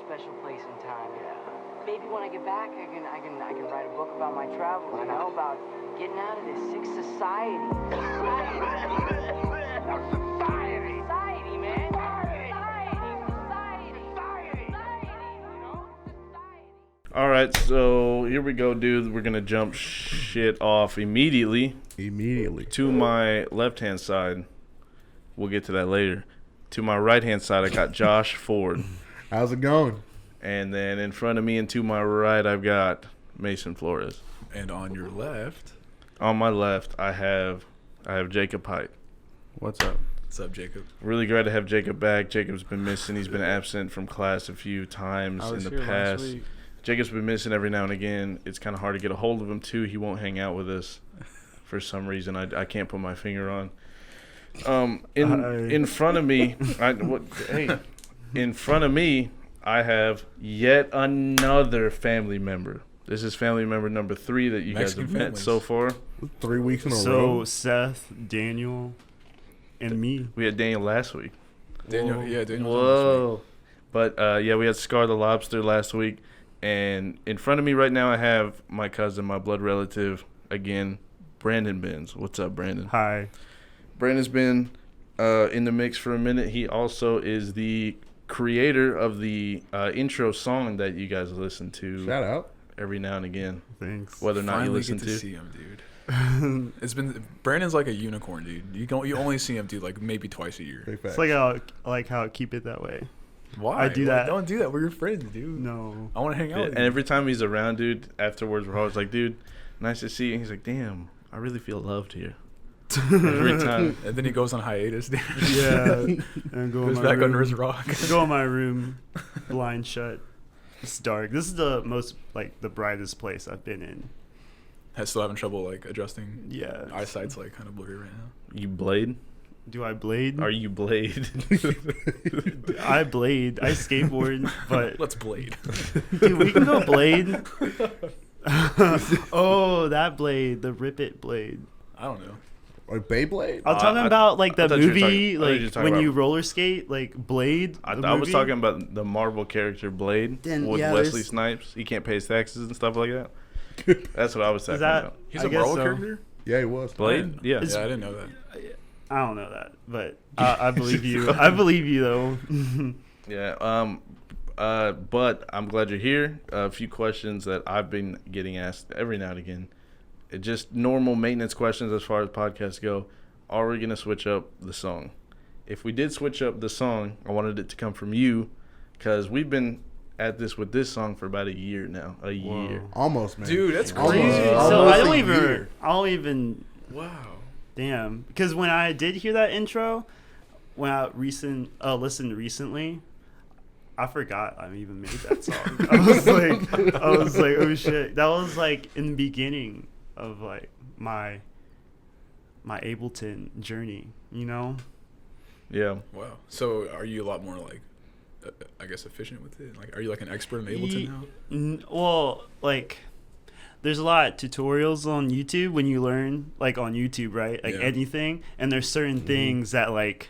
special place in time. Yeah. Maybe when I get back, I can write a book about my travels. You know, about getting out of this sick society. Society, man. Society. You know, society. All right, so here we go, dude. We're gonna jump shit off immediately to my left-hand side. We'll get to that later. To my right-hand side, I got Josh Ford. How's it going? And then in front of me and to my right, I've got Mason Flores. And on your left, On my left, I have Jacob Height. What's up? what's up, Jacob? Really glad to have Jacob back. Jacob's been missing. He's been absent from class a few times in the past. Jacob's been missing every now and again. It's kind of hard to get a hold of him, too. He won't hang out with us for some reason. I can't put my finger on. In front of me, in front of me, I have yet another family member. This is family member number 3 that you Mexican guys have met families. so far. 3 weeks in a row. So Seth, Daniel, and me. We had Daniel last week. Daniel, Whoa. yeah, Daniel. Was on this Whoa. But, yeah, we had Scar the Lobster last week. And in front of me right now, I have my cousin, my blood relative, again, Brandon Benz. What's up, Brandon? Hi. Brandon's been in the mix for a minute. He also is the creator of the intro song that you guys listen to Shout out. every now and again, Thanks. whether or not you Finally listen get to. to see him, dude. It's been Brandon's like a unicorn, dude. You only see him, dude, like maybe twice a year. Big facts. It's like how I keep it that way. Why? I do that. Don't do that. We're your friends, dude. No. I want to hang out Yeah, with and you. every time he's around, dude, afterwards we're always like, dude, nice to see you. And he's like, damn, I really feel loved here. Every time. And then he goes on hiatus, dude. Yeah. And go in Goes my back room. under his rock. Go in my room, blind shut. It's dark. This is the most the brightest place I've been in. Still having trouble like adjusting. Yeah. Eyesight's like kind of blurry right now. You blade? Do I blade? Are you blade? I blade. I skateboard, but Let's blade. dude, we can go blade. Oh, that blade, the Rip It blade. I don't know. Like Beyblade? I'm talking I about like the thought you were movie, talking- I thought you were like talking when you about- roller skate, like Blade. I the was movie. talking about the Marvel character Blade Then, with yeah, Wesley there's- Snipes. He can't pay his taxes and stuff like that. That's what I was talking that- about. He's I a guess Marvel so. character? Yeah, he was. Blade? Yeah. It's- Yeah, I didn't know that. I don't know that, but I believe you. I believe you though. Yeah. But I'm glad you're here. A few questions that I've been getting asked every now and again. Just normal maintenance questions as far as podcasts go. Are we going to switch up the song? If we did switch up the song, I wanted it to come from you because we've been at this with this song for about a year now. A year. Almost, man. Dude, that's Almost. crazy. So Almost I don't a even. year. I don't even. Wow. Damn. Because when I did hear that intro, when I listened recently, I forgot I even made that song. I was like, oh shit. That was like in the beginning of like my Ableton journey, you know? Yeah. Wow. So are you a lot more like, I guess, efficient with it? Like, are you like an expert in Ableton now? Well, like, there's a lot of tutorials on YouTube when you learn, like, on YouTube, right? Like, Yeah. anything. And there's certain things that, like,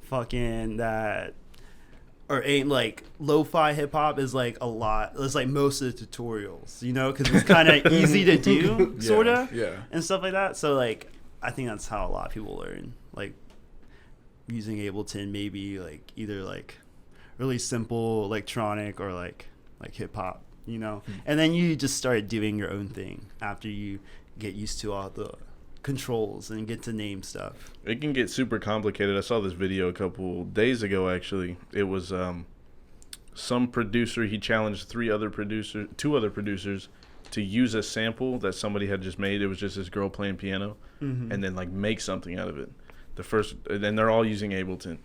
fucking that or ain't, like, lo-fi hip-hop is, like, a lot. It's, like, most of the tutorials, you know? Because it's kind of easy to do, Yeah, sort of, yeah. and stuff like that. So, like, I think that's how a lot of people learn, like, using Ableton, maybe, like, either, like, really simple electronic or like hip hop, you know. And then you just start doing your own thing after you get used to all the controls and get to name stuff. It can get super complicated. I saw this video a couple days ago, actually. It was some producer. He challenged two other producers to use a sample that somebody had just made. It was just this girl playing piano, and then like make something out of it. And they're all using Ableton.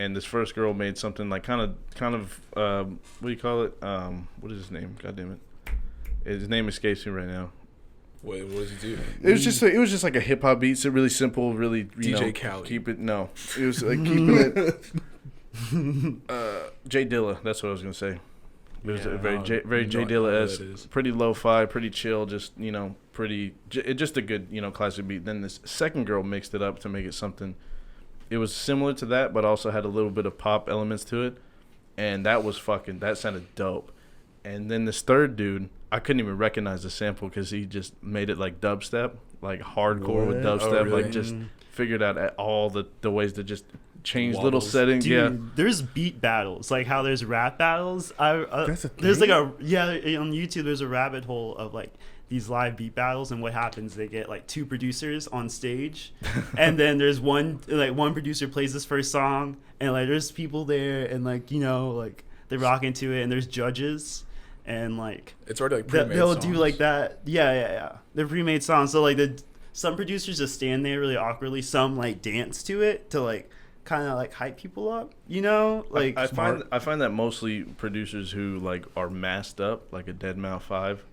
And this first girl made something like kind of what do you call it? What is his name? God damn it! His name escapes me right now. What does he do? It was just like a hip hop beat. It's a really simple, really DJ Khaled. Keep it no. It was like keeping it. Jay Dilla. That's what I was gonna say. It was Yeah. very Jay No, I know who Dilla-esque, that is. pretty lo-fi, pretty chill. Just just a good classic beat. Then this second girl mixed it up to make it something. It was similar to that, but also had a little bit of pop elements to it. and that sounded dope. And then this third dude, I couldn't even recognize the sample because he just made it like dubstep, like hardcore with What? dubstep, Oh, really? like just figured out all the ways to just change little Wobbles. settings. Dude, there's beat battles, like how there's rap battles. That's a There's like thing? on YouTube. There's a rabbit hole of like these live beat battles, and what happens? They get like 2 producers on stage, and then there's one producer plays this first song, and like there's people there, and like like they rock into it, and there's judges, and like It's already like pre-made they'll songs. do like that. Yeah. They're pre-made songs. So like some producers just stand there really awkwardly. Some like dance to it to like kind of like hype people up. Like I find that mostly producers who like are masked up, like a Dead 5,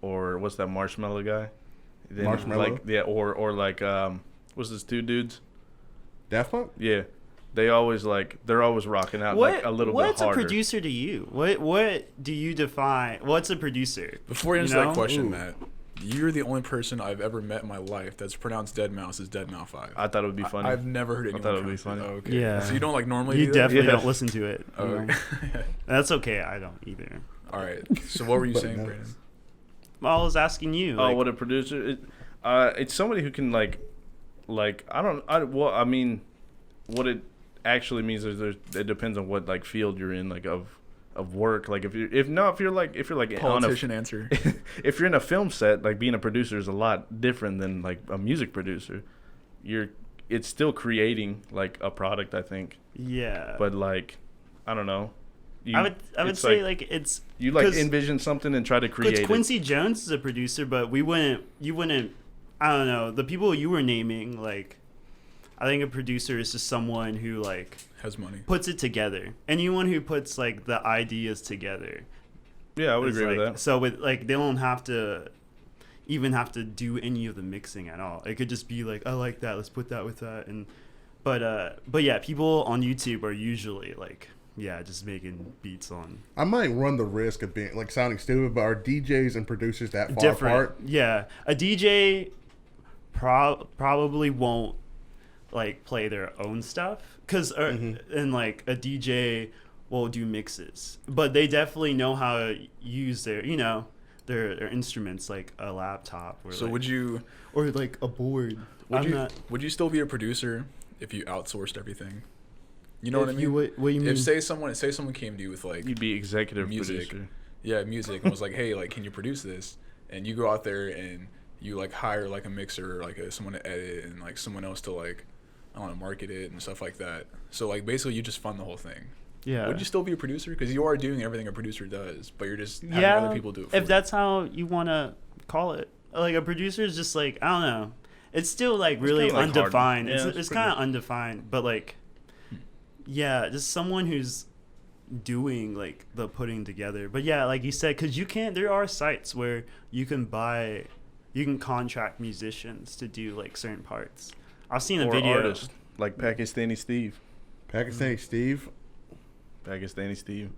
or what's that Marshmallow guy? Then, Marshmello? like or like what's this 2 dudes? Daft Punk? Yeah, they're always rocking out like a little bit what's harder. a producer to you? What do you define? What's a producer? Before you answer You that know? question, Ooh. Matt, you're the only person I've ever met in my life that's pronounced Dead Mouse as Dead Mouse 5. I thought it would be funny. I've never heard anyone thought it would be pronounce funny. Oh, okay. Yeah. So you don't like normally You do that? definitely Yeah. don't listen to it. Oh, okay. That's okay. I don't either. All right. So what were you But saying, no. Brandon? Well, I was asking you. Oh, like, what a producer! It's somebody who can like I mean, what it actually means is it depends on what like field you're in, like of work. Like if you're like Politician answer. if you're in a film set, like being a producer is a lot different than like a music producer. It's still creating like a product, I think, yeah. but like I don't know. I would it's say like it's you like 'cause- envision something and try to create Because it. Quincy Jones is a producer, but you wouldn't. I don't know, the people you were naming. Like, I think a producer is just someone who like Has money. puts it together. Anyone who puts like the ideas together. Yeah, I would is, agree with like- that. So with like they don't have to even have to do any of the mixing at all. It could just be like, I like that. Let's put that with that. And but yeah, people on YouTube are usually like. Yeah, just making beats on I might run the risk of being like sounding stupid, but are DJs and producers that far different. apart? Yeah, a DJ probably won't like play their own stuff because and like a DJ will do mixes, but they definitely know how to use their their instruments like a laptop or So like, would you or like a board. would you still be a producer if you outsourced everything? You know what I mean? What do you mean? If say someone came to you with like You'd be executive music. producer. music and was like, hey, like, can you produce this? And you go out there and you like hire like a mixer, like someone to edit and like someone else to like, I don't know, market it and stuff like that. So like basically you just fund the whole thing. yeah. Would you still be a producer? Because you are doing everything a producer does, but you're just having yeah, other people do it for if you. that's how you want to call it. Like a producer is just like, I don't know. It's still like really kinda like hard. undefined. Yeah, It's it's kind of undefined, but like, yeah, just someone who's doing like the putting together. But yeah, like you said, because there are sites where you can contract musicians to do like certain parts. I've seen a Or video. artists like Pakistani Steve. Pakistani Steve. Pakistani Steve.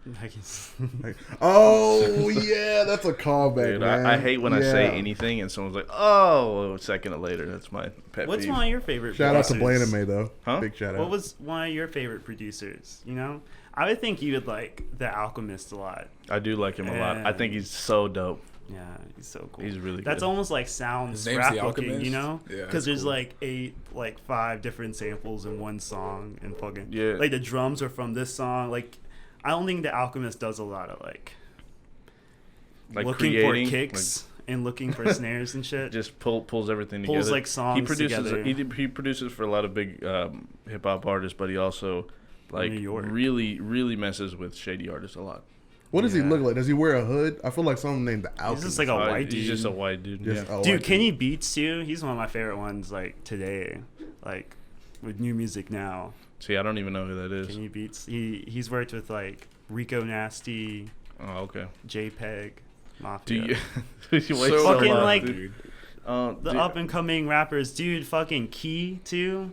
Like, oh yeah, that's a callback, Dude, man. I hate when I say Yeah. anything and someone's like, "Oh," a second later. That's my pet What's peeve. one of your favorite Shout out to producers? Blandon May though. Huh? Big shout What out. was one of your favorite producers? I would think you would like The Alchemist a lot. I do like him a lot. I think he's so dope. Yeah, he's so cool. He's really That's good. almost like sounds His name's The scrapbooking, Alchemist? Yeah, because that's there's cool. like 5 different samples in one song and fucking Yeah. like the drums are from this song. Like I don't think The Alchemist does a lot of like looking creating, for kicks and looking for snares and shit. just pulls everything Pulls, together. like, songs he produces together. he produces for a lot of big hip hop artists, but he also like New York. really messes with shady artists a lot. What does he Yeah. look like? Does he wear a hood? I feel like someone named the He's Alchemist. just like a white dude. He's just a white dude. Just Yeah. a Dude, white Kenny Beats too. He's one of my favorite ones. Like today, like with new music now. See, I don't even know who that is. Kenny Beats. He's worked with like Rico Nasty, Oh, okay. JPEG, Do Mafia. you? you So wait so Fucking, long, like- dude. The Dude, up and coming rappers, dude. Fucking Key too.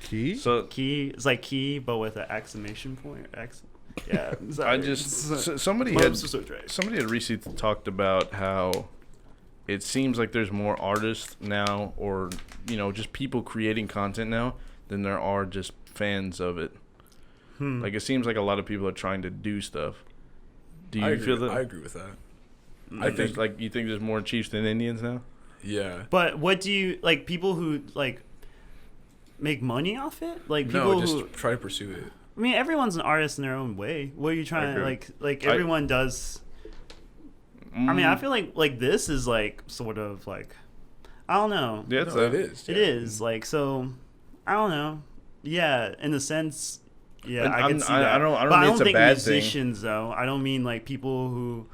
Key? So Key. It's like Key, but with an exclamation point. X. Yeah. I just somebody My had lips are so dry. somebody had recently talked about how it seems like there's more artists now, or just people creating content now, than there are just fans of it. Like it seems like a lot of people are trying to do stuff. Do I you agree, feel that? I agree with that. I think like you think there's more Chiefs than Indians now. Yeah. But what do you like? People who like make money off it, like people No, just who. try to pursue it. I mean, everyone's an artist in their own way. What are you trying to agree. like? Everyone does. I mean, I feel like this is like sort of like, I don't know. Yeah, it's No, it is. It is like so. I don't know. Yeah, in the sense. Yeah, And I can see that. I don't but I mean don't it's a think bad thing. musicians though. I don't mean like people who.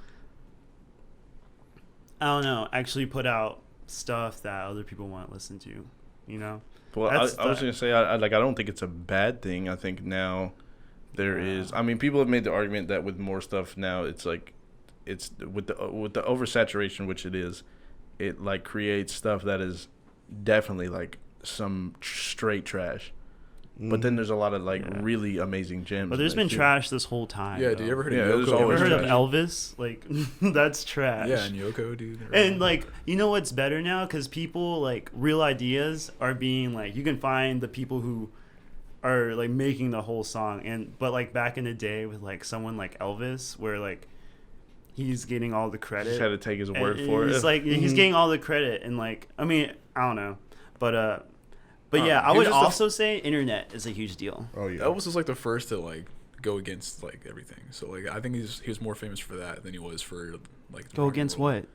I don't know. Actually, put out stuff that other people want to listen to. You know. Well, That's I was the- gonna say, I don't think it's a bad thing. I think now there is. I mean, people have made the argument that with more stuff now, it's like, it's with the oversaturation, which it is, it like creates stuff that is definitely like some straight trash. But then there's a lot of like really amazing gems. But there's in there, been too. trash this whole time. Yeah, though. do you ever heard Yeah, of there's Yoko? always Ever heard of trash. Elvis? Like, that's trash. Yeah, and Yoko, dude. And like, you know what's better now? Because people like real ideas are being like, you can find the people who are like making the whole song. And but like back in the day with like someone like Elvis, where like he's getting all the credit. Just had to take his and word for it's it. like he's getting all the credit, and like, I mean, I don't know, but yeah, I he would was just also say internet is a huge deal. Oh yeah. Elvis was like the first to like go against like everything. So like I think he was more famous for that than he was for like the Go rock and against roll. what?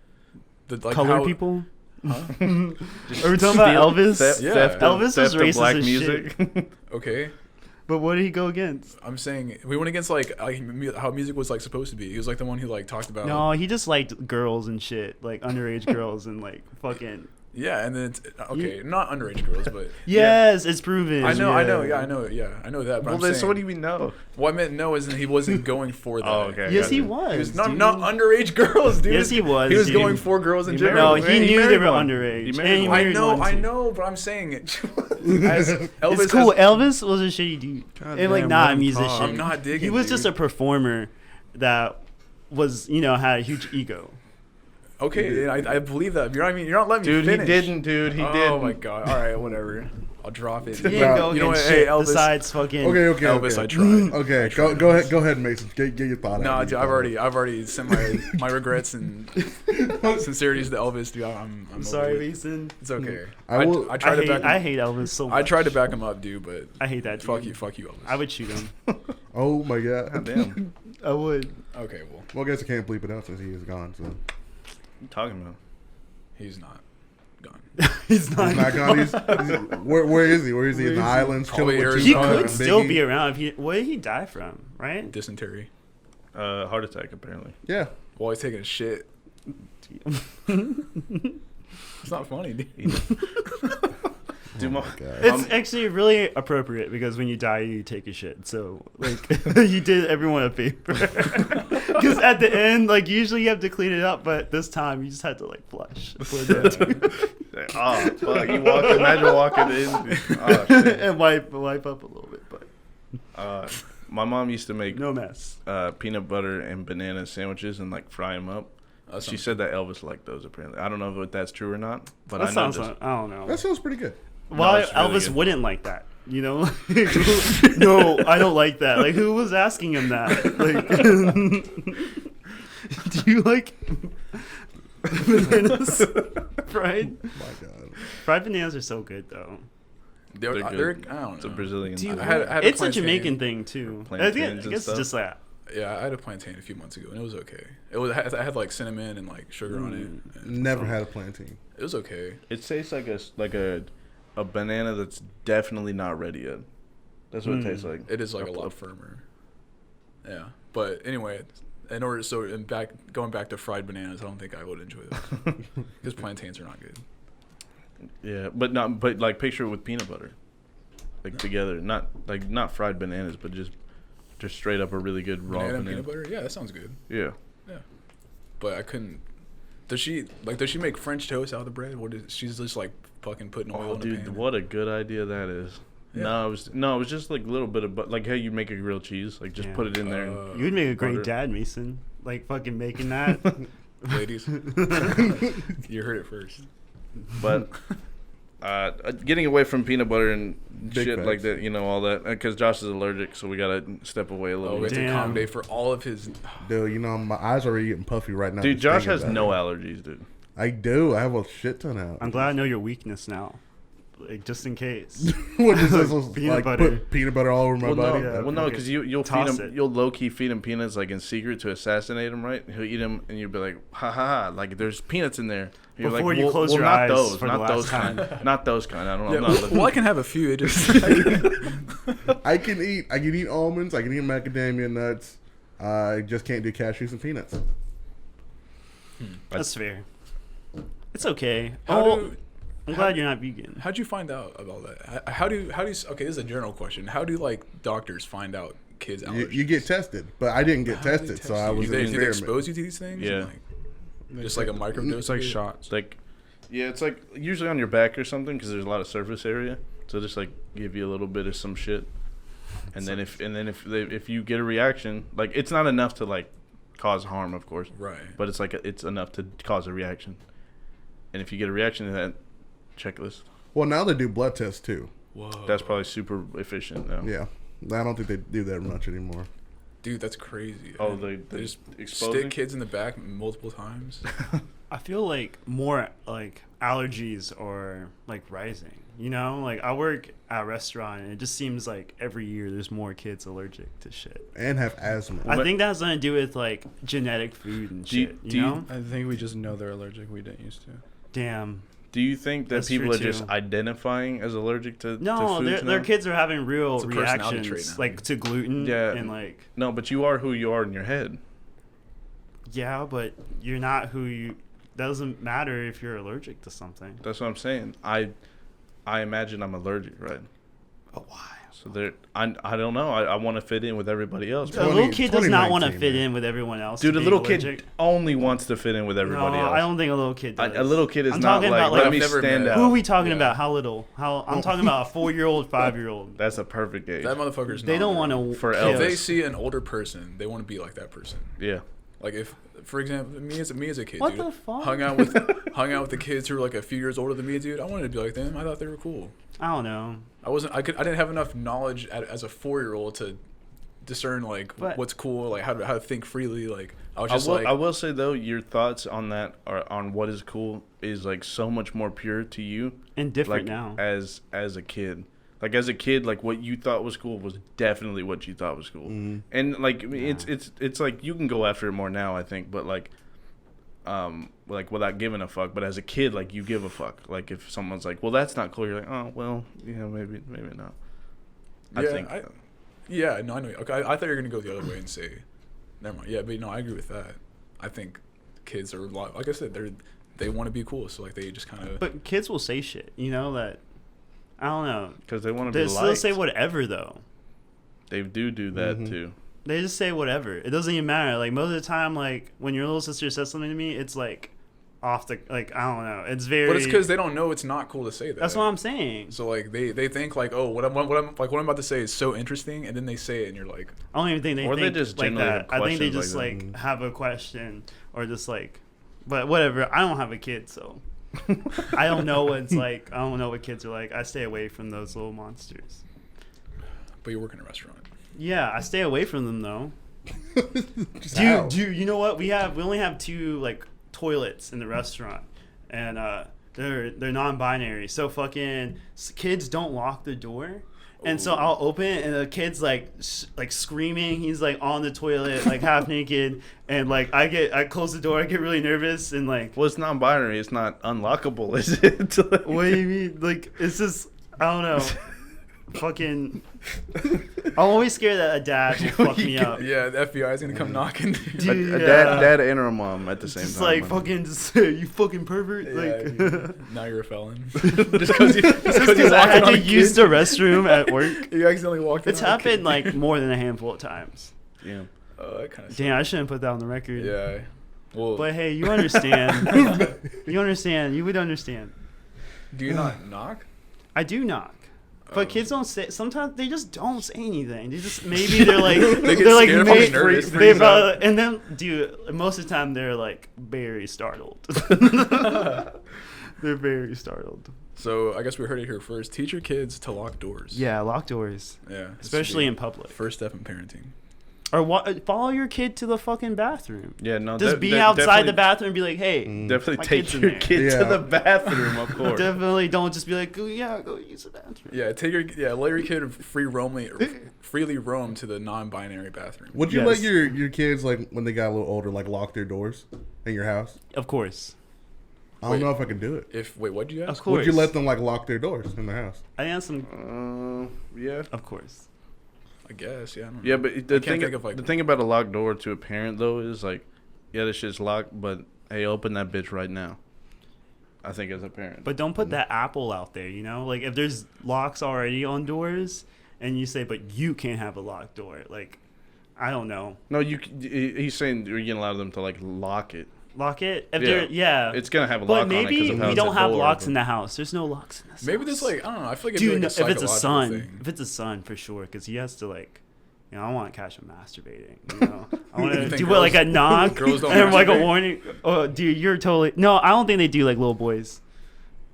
The, like, Colored how- people? Huh? Are we talking about Elvis? Theft, Yeah. theft of, Elvis theft was of racist black as music. Okay. But what did he go against? I'm saying we went against like how music was like supposed to be. He was like the one who like talked about. No, he just liked girls and shit, like underage girls and like fucking. Yeah, and then not underage girls, but Yes, it's proven. I know, I know that. But Well, I'm then, saying, so what do you know? what I meant no is that he wasn't going for that. Oh, okay. Yes, he Gotcha. was. He was not dude. underage girls, dude. Yes, he was, He was dude. going for girls in He general. No, married- he he knew they married were one. underage. He And married he one. married one, I too. know, but I'm saying it. As Elvis It's cool. has- Elvis was a shitty dude, God and like damn, not let a him musician. talk. I'm not digging, He was dude. just a performer that was, had a huge ego. Okay, I believe that. You're not letting Dude, me he finish. didn't, dude. He oh didn't. my god. All right, whatever. I'll drop it. He didn't go You know against what? Hey, shit Elvis. besides fucking. Okay, Elvis, okay. I tried. Okay, I tried, go Elvis. ahead, go ahead, Mason. Get your thought No, out. dude, I've already sent my regrets and sincerities to Elvis, dude. I'm I'm sorry, over it. Mason. It's okay. I will- I tried to back him. I hate Elvis so much. I tried to back him up, dude, but I hate that. fuck dude. you, Elvis. I would shoot him. Oh my god. God damn. I would. Okay, well, Well, I guess I can't bleep it out since he is gone. So What you talking about? he's not gone. He's not. he's not gone. Where is he? Where is he? In the islands, Probably chilling with He Tupac could and still Biggie? be around. If he, what did he die from? Right? Dysentery. Heart attack, apparently. Yeah. While he's taking a shit. It's not funny, dude. Dude, my, God. It's actually really appropriate because when you die, you take a shit. So, like, you did everyone a favor. Because at the end, like, usually you have to clean it up, but this time you just had to, like, flush. oh, fuck. Imagine walking in. Oh, shit. And wipe up a little bit, but My mom used to make no mess. peanut butter and banana sandwiches and, like, fry them up. That She sounds said that Elvis liked those, apparently. I don't know if that's true or not, but That I know sounds just... like, I don't know. That sounds pretty good. Why it's really Elvis good. wouldn't like that, you know? No, I don't like that. Like, who was asking him that? Like, do you like bananas fried? My God. Fried bananas are so good, though. They're good. I don't know. It's a Brazilian. Do you thing. I had a it's a plantain. Jamaican thing too. I Plantains think, I and guess stuff. it's just that. Yeah, I had a plantain a few months ago, and it was okay. I had like cinnamon and like sugar on it. And Never had a plantain. it was okay. It tastes like a banana that's definitely not ready yet. That's what it tastes like. It is like a lot firmer. Yeah, but anyway, going back to fried bananas, I don't think I would enjoy those because plantains are not good. Yeah, but like picture it with peanut butter, like together. Not fried bananas, but just straight up a really good raw Banana banana. and peanut butter, yeah, that sounds good. Yeah. Yeah, but I couldn't. Does she make French toast out of the bread? What is she's just like fucking putting oil Oh, in the dude, pan? what a good idea that is. Yeah. No, it was just like a little bit of like how you make a grilled cheese, like just Yeah. put it in there. And, You would make a great butter. dad, Mason. Like fucking making that. Ladies, you heard it first. but Getting away from peanut butter and Big shit facts. like that, all that. Because Josh is allergic, so we gotta step away a little Oh, we have bit. to Damn. accommodate for all of his. Dude, my eyes are already getting puffy right now. Dude, just Josh thinking has about no it. allergies, dude. I do. I have a shit ton out. I'm glad I know your weakness now. Like, just in case. What is this? Peanut Like, butter. put peanut butter all over my body. yeah. Well, no, fuck because it. you'll feed Toss him, it. you'll low key feed him peanuts like in secret to assassinate him, right? He'll eat them, and you'll be like, ha ha ha, like there's peanuts in there. You're Before like, you close your not eyes those, for the not last those time. kind, not those kind. I don't Yeah, know. well, I can have a few. It just. I can eat almonds. I can eat macadamia nuts. I just can't do cashews and peanuts. That's fair. It's okay. How I'm glad you're not vegan. How'd you find out about that? How do okay? This is a general question. How do like doctors find out kids' allergies? You get tested, but I didn't get How do they tested, test so I you? was Do an they experiment. expose you to these things? Yeah. Just like a microdose. It's like of it? shots. Like, yeah, it's like usually on your back or something because there's a lot of surface area. So just like give you a little bit of some shit, and then if you get a reaction, like it's not enough to like cause harm, of course, Right. but it's like it's enough to cause a reaction, and if you get a reaction to that checklist, Well, now they do blood tests too. Whoa. that's probably super efficient now. Yeah, I don't think they do that much anymore. Dude, that's crazy. Oh, And they just exposing? stick kids in the back multiple times. I feel like more like allergies are like rising. Like I work at a restaurant and it just seems like every year there's more kids allergic to shit. And have asthma. I think that's something to do with like genetic food and Do you- shit. do You you- know? I think we just know they're allergic. We didn't used to. Damn. Do you think that That's people true, are just too. identifying as allergic to No, foods their now? kids are having real It's a personality reactions trait now. like to gluten Yeah. and like No, but you are who you are in your head. yeah, but you're not who you. Doesn't matter if you're allergic to something. That's what I'm saying. I imagine I'm allergic, right? But why? So I don't know. I want to fit in with everybody else. A little 20 kid does not want to 2019, fit man. in with everyone else. Dude, a being little allergic. kid only wants to fit in with No, everybody else. I don't think a little kid does. A little kid is I'm not talking like, about, let like, me I've never stand met- out. Who are we talking Yeah. about? How little? I'm talking about a 4-year-old, 5-year-old. That's a perfect age. That motherfucker's They not don't there. want to. For If Elvis. they see an older person, they want to be like that person. Yeah. Like if, for example, me as a kid, What dude, the fuck? hung out with the kids who were like a few years older than me, dude. I wanted to be like them. I thought they were cool. I don't know. I didn't have enough knowledge as a 4-year-old to discern like But- what's cool, like how to think freely. Like I was just I will say though, your thoughts on that are on what is cool is like so much more pure to you. And different Like now. as a kid. Like as a kid, like what you thought was cool was definitely what you thought was cool. Mm-hmm. And like I mean, it's like you can go after it more now, I think, but like without giving a fuck. But as a kid, like you give a fuck. Like if someone's like, well, that's not cool, you're like, oh well, yeah, maybe not. I think. Yeah, no, I know. Okay, I thought you were gonna go the other way and say, never mind. Yeah, but no, I agree with that. I think kids are like I said, they want to be cool, so like they just kind of. But kids will say shit, that. I don't know. Because they want to They be still liked. say whatever though. They do that Mhm. too. They just say whatever. It doesn't even matter. Like most of the time, like when your little sister says something to me, it's like off the I don't know. It's very. But it's because they don't know it's not cool to say that. That's what I'm saying. So like they think like, oh, what I'm about to say is so interesting, and then they say it, and you're like, I don't even think they Or they think just like generally that. have I think they questions just like like have a question or just like, but whatever. I don't have a kid, so I don't know what it's like. I don't know what kids are like. I stay away from those little monsters. but you work in a restaurant. Yeah, I stay away from them though. Just how? Dude, you know what? We only have 2 like toilets in the restaurant, and they're non-binary. So fucking kids don't lock the door, and so I'll open it, and the kid's like screaming. He's like on the toilet, like half naked, and like I close the door. I get really nervous, and like, Well, it's non-binary. It's not unlockable, is it? what do you mean? Like it's just I don't know. Fucking, I'm always scared that a dad will fuck me up. Yeah, the FBI is gonna come knocking. Dude, a yeah. dad and a mom at the same Just time. like fucking, just you fucking pervert. Yeah, Like, dude. Now you're a felon. just because you because I had to use the restroom at work. You accidentally walked in. It's on a kid. happened like more than a handful of times. Yeah. Oh, that kind of. Damn, I shouldn't put that on the record. Yeah. Well, But hey, you understand. You understand. You would understand. do you not knock? I do knock. Oh. But kids don't say. Sometimes they just don't say anything. They just maybe they're like They get they're like scared, made, fucking nervous. they about, and then dude, most of the time they're like very startled. They're very startled. So I guess we heard it here first. Teach your kids to lock doors. Yeah, lock doors, Yeah. especially in public. First step in parenting. Or follow your kid to the fucking bathroom. Yeah, no. Just be outside the bathroom and be like, hey. Definitely my take kid's in your there. kid Yeah. to the bathroom, of course. Definitely don't just be like, go use the bathroom. Yeah, let your kid freely roam to the non-binary bathroom. Would you Yes. let your kids, like, when they got a little older, like, lock their doors in your house? Of course. I don't know if I can do it. What'd you ask? Of course. Would you let them, like, lock their doors in their house? I asked them. Yeah. Of course. I guess, yeah. I don't know. Yeah, but the can't think of, like- the thing about a locked door to a parent though is like, yeah, this shit's locked, but hey, open that bitch right now. I think as a parent. But don't put that apple out there, you know? Like, if there's locks already on doors and you say, but you can't have a locked door, like, I don't know. No, he's saying you're gonna allow them to like lock it. Lock it? If Yeah. they're, yeah. It's gonna have a But lock on it maybe because of how we it's don't a have door, locks but- in the house. There's no locks in this Maybe house. there's like, I don't know. I feel like Dude, it'd be like a if it's a psychological son, thing. if it's a son, for sure, because he has to, like, you know, I want to catch him masturbating. You know, I want You to think do it girls- like a knock girls don't and like a masturbate? warning. Oh, dude, you're totally no. I don't think they do like little boys,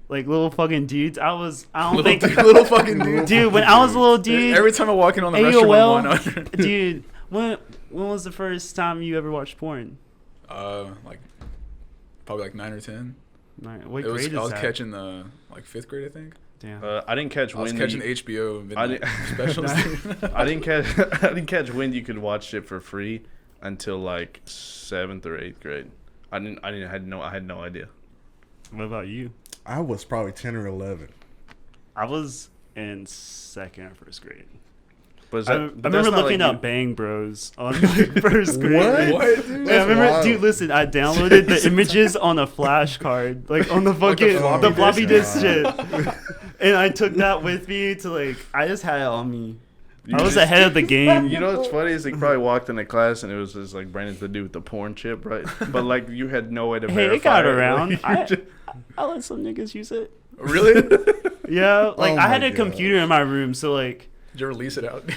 like little fucking dudes. I don't think little fucking dude. dude. When I was a little dude, Every time I walk in on the restroom, I'm AOL, on. dude. When was the first time you ever watched porn? Like probably like 9 or 10. Right, what It was, grade is I was that? catching the like 5th grade, I think. Damn. I didn't catch I was when catching HBO I midnight didn't- specials. I didn't catch when you could watch it for free until like 7th or 8th grade. I had no idea. What about you? I was probably 10 or 11. I was in second or first grade. But is I that, but remember that's not looking like up Bang Bros on like first grade. What? dude? Yeah, I remember, wild. dude. Listen, I downloaded the images on a flash card, like on the fucking floppy the floppy disk? disk shit, and I took that with me to like. I just had it on me. You I was just- ahead of the game. You know what's funny is they probably walked into class and it was just like Brandon's the dude with the porn chip, right? But like you had no way to Hey, verify it got it. around. Like, you just- I let some niggas use it. Really? Did Yeah, like Oh I had my a God. computer in my room, so like you ever lease it out?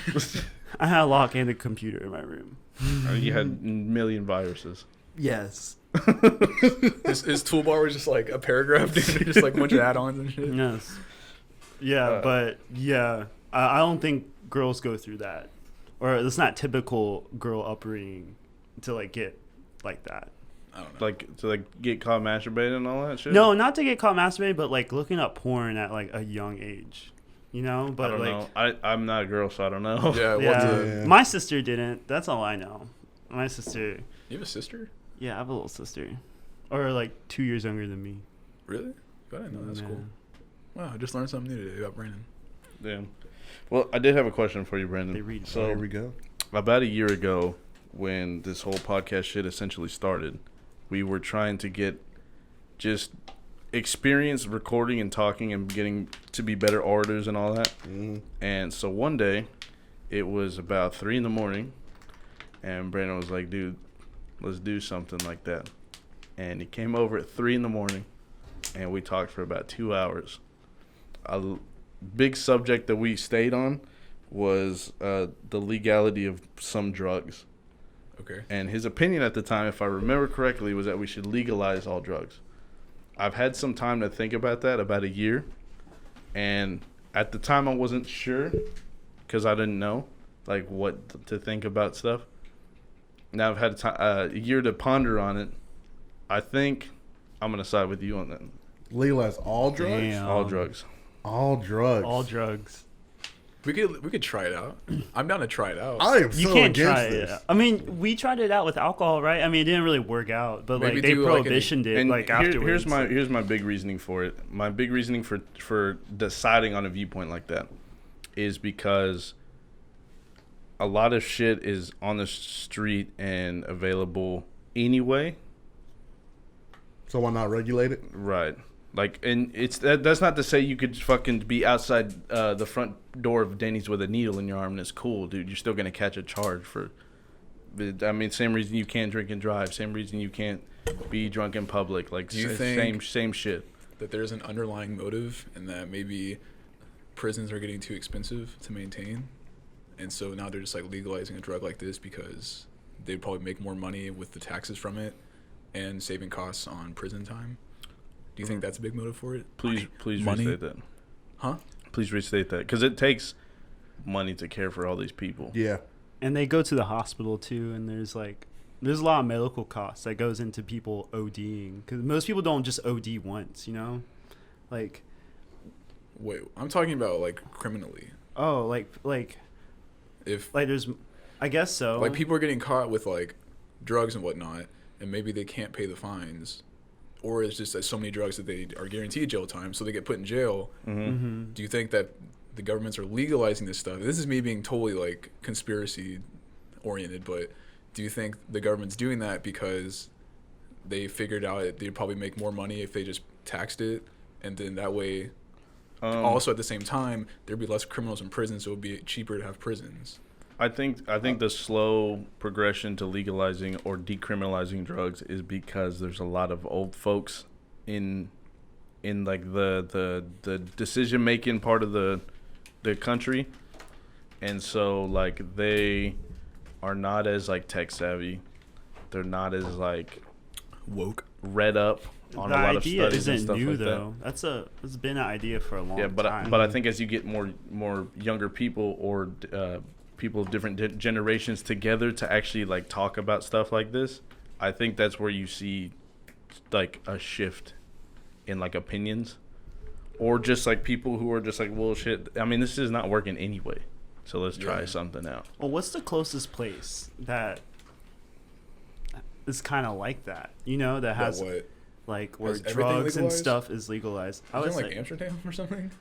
I had a lock and a computer in my room. You had a million viruses. Yes. His toolbar was just like a paragraph, dude. Just like a bunch of add-ons and shit. Yes. Yeah, but yeah, I don't think girls go through that, or it's not typical girl upbringing to like get like that. I don't know. Like to like get caught masturbating and all that shit. No, not to get caught masturbating, but like looking up porn at like a young age, you know. I But don't like, know. I'm not a girl, so I don't know. Yeah, yeah, what's Yeah. my sister didn't. That's all I know. My sister, You have a sister? yeah, I have a little sister, or like 2 years younger than me. Really? I didn't know. That's Yeah. cool. Wow, I just learned something new today about Brandon. Damn. Well, I did have a question for you, Brandon. They read. So So here we go. about a year ago, when this whole podcast shit essentially started, we were trying to get just experience recording and talking and getting to be better orators and all that. Mm. And so one day, it was about 3 a.m, and Brandon was like, "Dude, let's do something like that." And he came over at 3 a.m, and we talked for about 2 hours. A big subject that we stayed on was the legality of some drugs. Okay. And his opinion at the time, if I remember correctly, was that we should legalize all drugs. I've had some time to think about that, about a year. And at the time, I wasn't sure because I didn't know like what to think about stuff. Now I've had a year to ponder on it. I think I'm going to side with you on that. Legalize all drugs? Damn. All drugs. All drugs. All drugs. We could try it out. I'm down to try it out. I am You so can't against try this. it. I mean, we tried it out with alcohol, right? I mean, it didn't really work out, but Maybe like they do, like, an- prohibitioned it And like here- afterwards. here's my big reasoning for it. My big reasoning for deciding on a viewpoint like that is because a lot of shit is on the street and available anyway. So why not regulate it? Right. Like, and that's not to say you could fucking be outside the front door of Denny's with a needle in your arm and it's cool, dude. You're still gonna catch a charge for. I mean, same reason you can't drink and drive. Same reason you can't be drunk in public. Like, Do you think- same shit. That there's an underlying motive and that maybe prisons are getting too expensive to maintain. And so now they're just like legalizing a drug like this because they'd probably make more money with the taxes from it and saving costs on prison time. Do you think that's a big motive for it? Please Money? restate that. Huh? Please restate that, because it takes money to care for all these people. Yeah. And they go to the hospital too, and there's a lot of medical costs that goes into people ODing, because most people don't just OD once, you know, like. Wait, I'm talking about like criminally. Oh, like If there's, I guess so. like people are getting caught with like drugs and whatnot, and maybe they can't pay the fines, or it's just that so many drugs that they are guaranteed jail time, so they get put in jail. Mm-hmm. Do you think that the governments are legalizing this stuff? This is me being totally like conspiracy oriented, but do you think the government's doing that because they figured out they'd probably make more money if they just taxed it, and then that way also at the same time there'd be less criminals in prison, so it would be cheaper to have prisons? I think the slow progression to legalizing or decriminalizing drugs is because there's a lot of old folks in like the decision making part of the country, and so like they are not as like tech savvy. They're not as like Woke. read up on The a lot of idea studies and isn't stuff new like though. It's been an idea for a long that. Yeah, time. but I think as you get more younger people or people of different generations together to actually like talk about stuff like this, I think that's where you see like a shift in like opinions, or just like people who are just like, well, shit, I mean, this is not working anyway, so let's try something out. Well, what's the closest place that is kind of like that? You know, that has what? like where Has everything drugs and legalized? stuff is legalized. I Is was it like like, Amsterdam or something?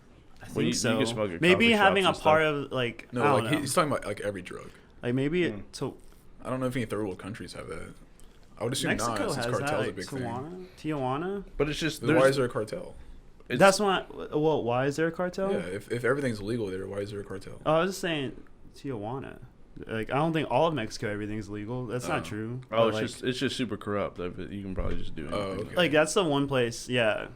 I think Well, you so. can smoke at Maybe coffee having a shops and part stuff. of like No, I don't like know. he's talking about like every drug. Like maybe so I don't know if any third world countries have that. I would assume Mexico not, since has cartel's that, a like big thing. Tijuana. But it's just Then why is there a cartel? That's why. Well, why is there a cartel? Yeah, if everything's legal there, why is there a cartel? Oh, I was just saying Tijuana. Like I don't think all of Mexico everything's legal. That's not true. Oh, But, it's just super corrupt. You can probably just do anything. okay. like that's the one place. Yeah,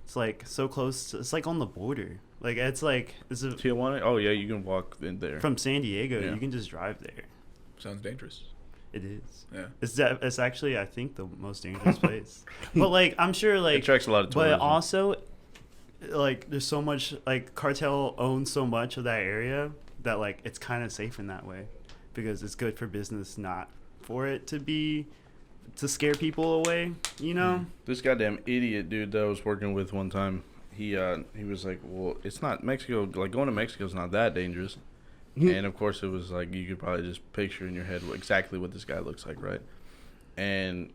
it's like so close. It's like on the border. Like it's Tijuana. Oh yeah, you can walk in there. from San Diego. Yeah. You can just drive there. Sounds dangerous. It is. Yeah. It's actually I think the most dangerous place. But like I'm sure It like attracts a lot of tourism. but also like there's so much like cartel owns so much of that area that like it's kind of safe in that way because it's good for business, not for it to scare people away, you know. This goddamn idiot dude that I was working with one time, he was like, well, it's not Mexico, like going to Mexico is not that dangerous. And of course it was like you could probably just picture in your head exactly what this guy looks like, right? And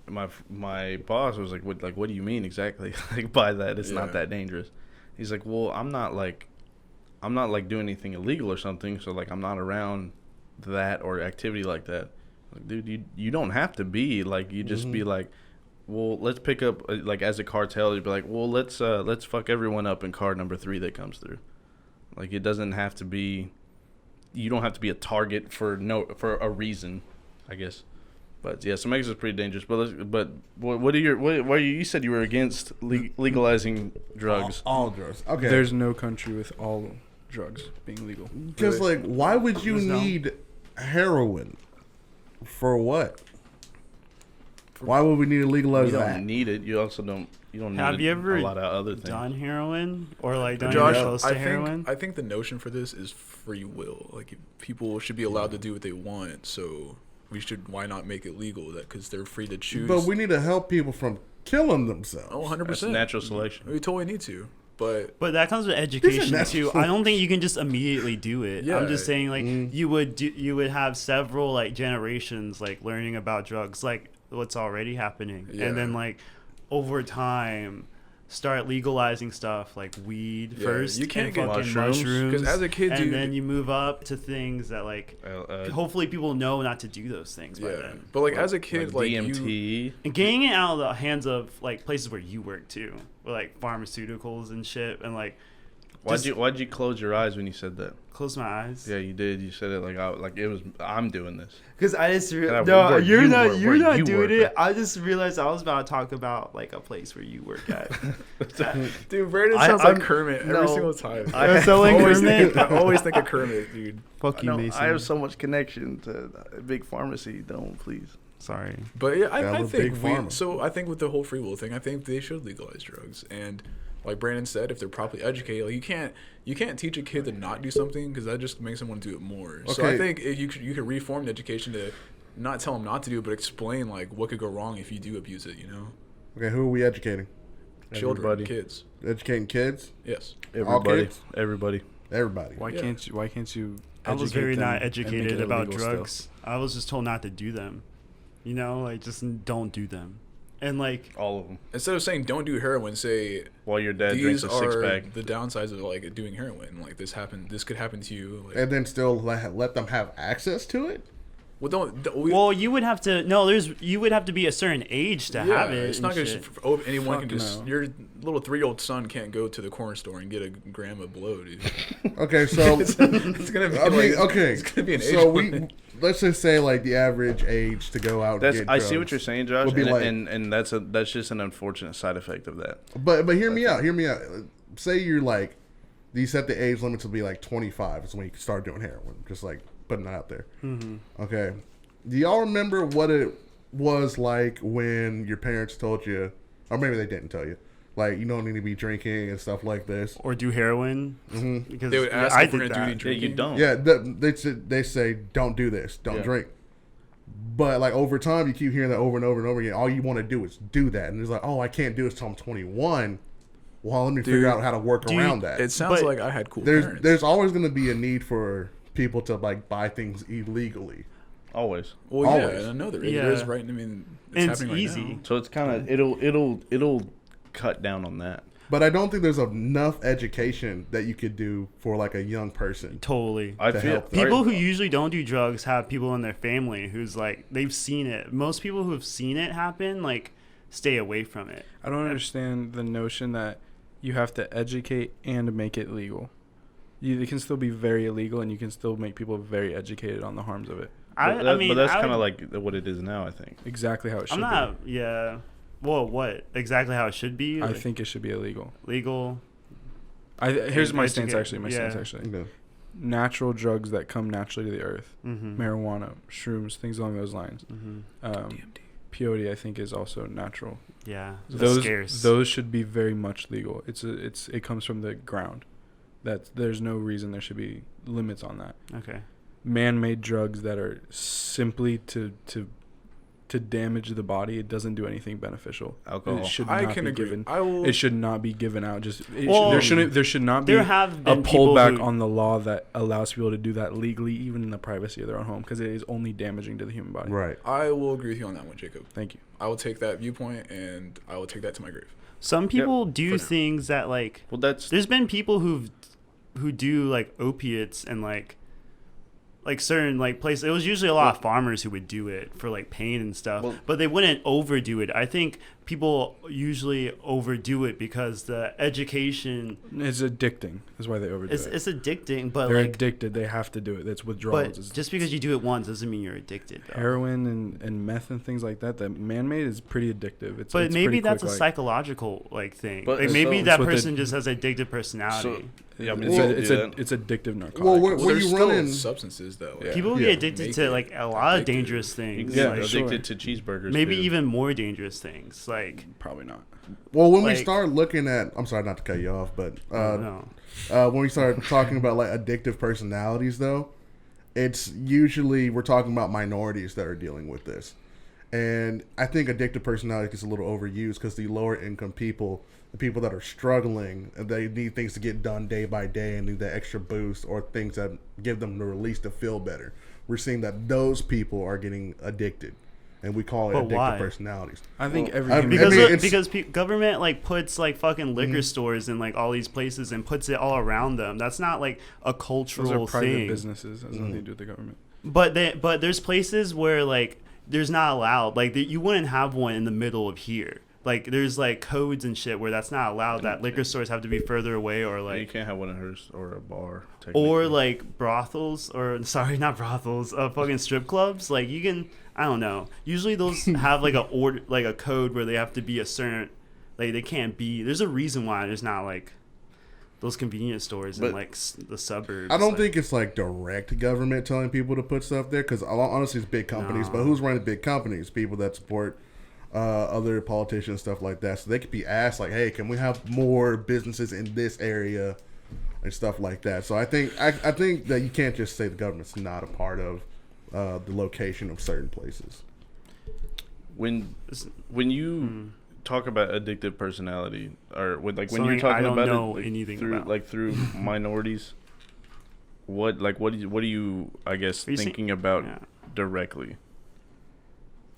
my boss was like, what do you mean exactly? Like by that it's not that dangerous. He's like, well, I'm not like doing anything illegal or something, so like I'm not around that or activity like that. Like, dude, you don't have to be like, you just be like, well, let's pick up like as a cartel, you'd be like, well, let's fuck everyone up in car number 3 that comes through. Like it doesn't have to be, you don't have to be a target for a reason, I guess. But yeah, so Mexico's pretty dangerous. But you said you were against legalizing drugs. All drugs. Okay. There's no country with all drugs being legal. Because like, why would you need heroin? For what? Why would we need to legalize You that? don't need it. You also don't. You don't need Have you ever a lot of other things. done heroin or like done Josh, close to I heroin? think the notion for this is free will. Like people should be allowed to do what they want. So why not make it legal? That because they're free to choose. But we need to help people from killing themselves. Oh, 100%. That's natural selection. We totally need to. But But that comes with education natural too. I don't think you can just immediately do it. Yeah. I'm just saying like you would have several like generations like learning about drugs, like what's already happening, Yeah. and then like over time start legalizing stuff like weed Yeah, first. you can't and get fucking mushrooms, mushrooms. 'cause as a kid, and dude- then you move up to things that like hopefully people know not to do those things by yeah. then. But like as a kid, like DMT. And getting it out of the hands of like places where you work too, with like pharmaceuticals and shit, and like Why'd you close your eyes when you said that? close my eyes. Yeah, you did. You said it like it was. I'm doing this. Because I just Yeah, no, where you're you not work- you're where not you doing work it. at. I just realized I was about to talk about like a place where you work at. dude, Brandon I- sounds I'm- like Kermit every no. single time. I selling always Kermit? I always think of Kermit, dude. Fuck you, No, Mason. I have so much connection to Big Pharmacy. Don't please. Sorry. But yeah, Yeah, I'm I a think big farmer. I think with the whole free will thing, I think they should legalize drugs. And like Brandon said, if they're properly educated, like you can't teach a kid to not do something because that just makes them want to do it more. So I Okay. think if you could reform the education to not tell them not to do it, but explain like what could go wrong if you do abuse it. You know, Okay, who are we educating? children, Everybody. kids. Educating kids? Yes. Everybody. kids? Everybody. Everybody. Why Yeah. can't you? I was educate very them not and make educated it about illegal still? drugs. I was just told not to do them. You know, like just don't do them. And like All of them. Instead of saying don't do heroin, say While your dad these drinks a six are pack. the downsides of like doing heroin. Like this could happen to you. Like, And then still let them have access to it? well, don't we, well, you would have to you would have to be a certain age to have it. It's not and gonna shit. anyone can Fuck just no. your little 3-year-old son can't go to the corner store and get a gram of blow, dude. Okay, so It's gonna be I mean, like, okay. It's gonna be an age So limit. let's just say like the average age to go out That's and get I drugs see what you're saying, Josh, would be and, like- and that's just an unfortunate side effect of that. But hear me out. Hear me out. Say you're like, you set the age limit to be like 25 is when you can start doing heroin. Just like putting it out there. Mm-hmm. Okay. Do y'all remember what it was like when your parents told you, or maybe they didn't tell you, like you don't need to be drinking and stuff like this? Or do heroin. Mm-hmm. Because They would ask I if we're did gonna do that. any Yeah, you drinking. don't. Yeah, they say don't do this, don't Yeah. drink. But like over time, you keep hearing that over and over and over again. All you want to do is do that, and it's like, oh, I can't do it until I'm 21. Well, let me figure out how to work around that. It sounds But like I had cool there's parents. always going to be a need for people to like buy things illegally. Always. Well, always. yeah, and I know there Yeah. is, right? I mean, it's And it's happening right easy. now. So it's kind of it'll cut down on that. But I don't think there's enough education that you could do for like a young person. Totally. I To feel help them. People who usually don't do drugs have people in their family who's like they've seen it. Most people who have seen it happen like stay away from it. I don't understand the notion that you have to educate and make it legal. It can still be very illegal, and you can still make people very educated on the harms of it. But I mean, that's I kind of would- like what it is now. I think. Exactly how it should I'm not. Yeah. Well, what exactly how it should be? be. I Like, think it should be illegal. legal. Here's And my stance. educate- Actually, my yeah. stance actually. You know. Natural drugs that come naturally to the earth, Mm-hmm. marijuana, shrooms, things along those lines. Mm-hmm. Peyote, I think, is also natural. Yeah. Those scarce. those should be very much legal. It comes from the ground. That there's no reason there should be limits on that. Okay. Man-made drugs that are simply to damage the body, it doesn't do anything beneficial. Alcohol. It should I not can be agree. given. I will. It should not be given out. Well, There should not be There have a been people pullback who, on the law that allows people to do that legally, even in the privacy of their own home, because it is only damaging to the human body. Right. I will agree with you on that one, Jacob. Thank you. I will take that viewpoint and I will take that to my grave. some people for do now. things that like. Well, that's There's been people who do like opiates and like certain like places. It was usually a lot of farmers who would do it for like pain and stuff, Well- but they wouldn't overdo it. I think people usually overdo it because the education It's addicting. That's why they overdo it's it. addicting, but They're like addicted. They have to do it. That's withdrawals. but It's just because you do it once doesn't mean you're addicted. Though. heroin and meth and things like that. That man-made is pretty addictive. It's But it's maybe pretty that's quick, a like- psychological like thing. But Like so- maybe It's that what the- person just has addictive personality. yeah. I mean, Well, it's addictive narcotic. Well, Well, when there's you still run in, substances though. Yeah. People Yeah. get addicted Make to it like a lot of addictive. dangerous things. Yeah, like, sure. addicted to cheeseburgers. maybe too. even more dangerous things. Like Probably not. well, when we like- start looking at, I'm sorry not to cut you off, but no. when we start talking about like addictive personalities, though, it's usually we're talking about minorities that are dealing with this, and I think addictive personality is a little overused because the lower income people, the people that are struggling, they need things to get done day by day and need that extra boost or things that give them the release to feel better. We're seeing that those people are getting addicted, and we call it But addictive why? personalities. I think every I- human Because mean, look, it's- because government like puts like fucking liquor stores in like all these places and puts it all around them. That's not like a those cultural are private thing. businesses. It has nothing to do with the government. But there's places where like there's not allowed. Like you wouldn't have one in the middle of here. Like there's like codes and shit where that's not allowed. That liquor stores have to be further away or you like can't have one of hers or a bar. or technically. like brothels or sorry not brothels fucking strip clubs. Like you can I don't know. Usually those have like a code where they have to be a certain like they can't be. There's a reason why there's not like those convenience stores in But- like the suburbs. I don't like, think it's like direct government telling people to put stuff there because honestly, it's big companies. But No. who's running big companies? People that support other politicians, stuff like that. So they could be asked like, "Hey, can we have more businesses in this area and stuff like that?" So I think that you can't just say the government's not a part of the location of certain places. When you talk about addictive personality, or when you're Something talking I don't about know it anything through about. through minorities, what are you I guess Are you thinking about yeah. directly?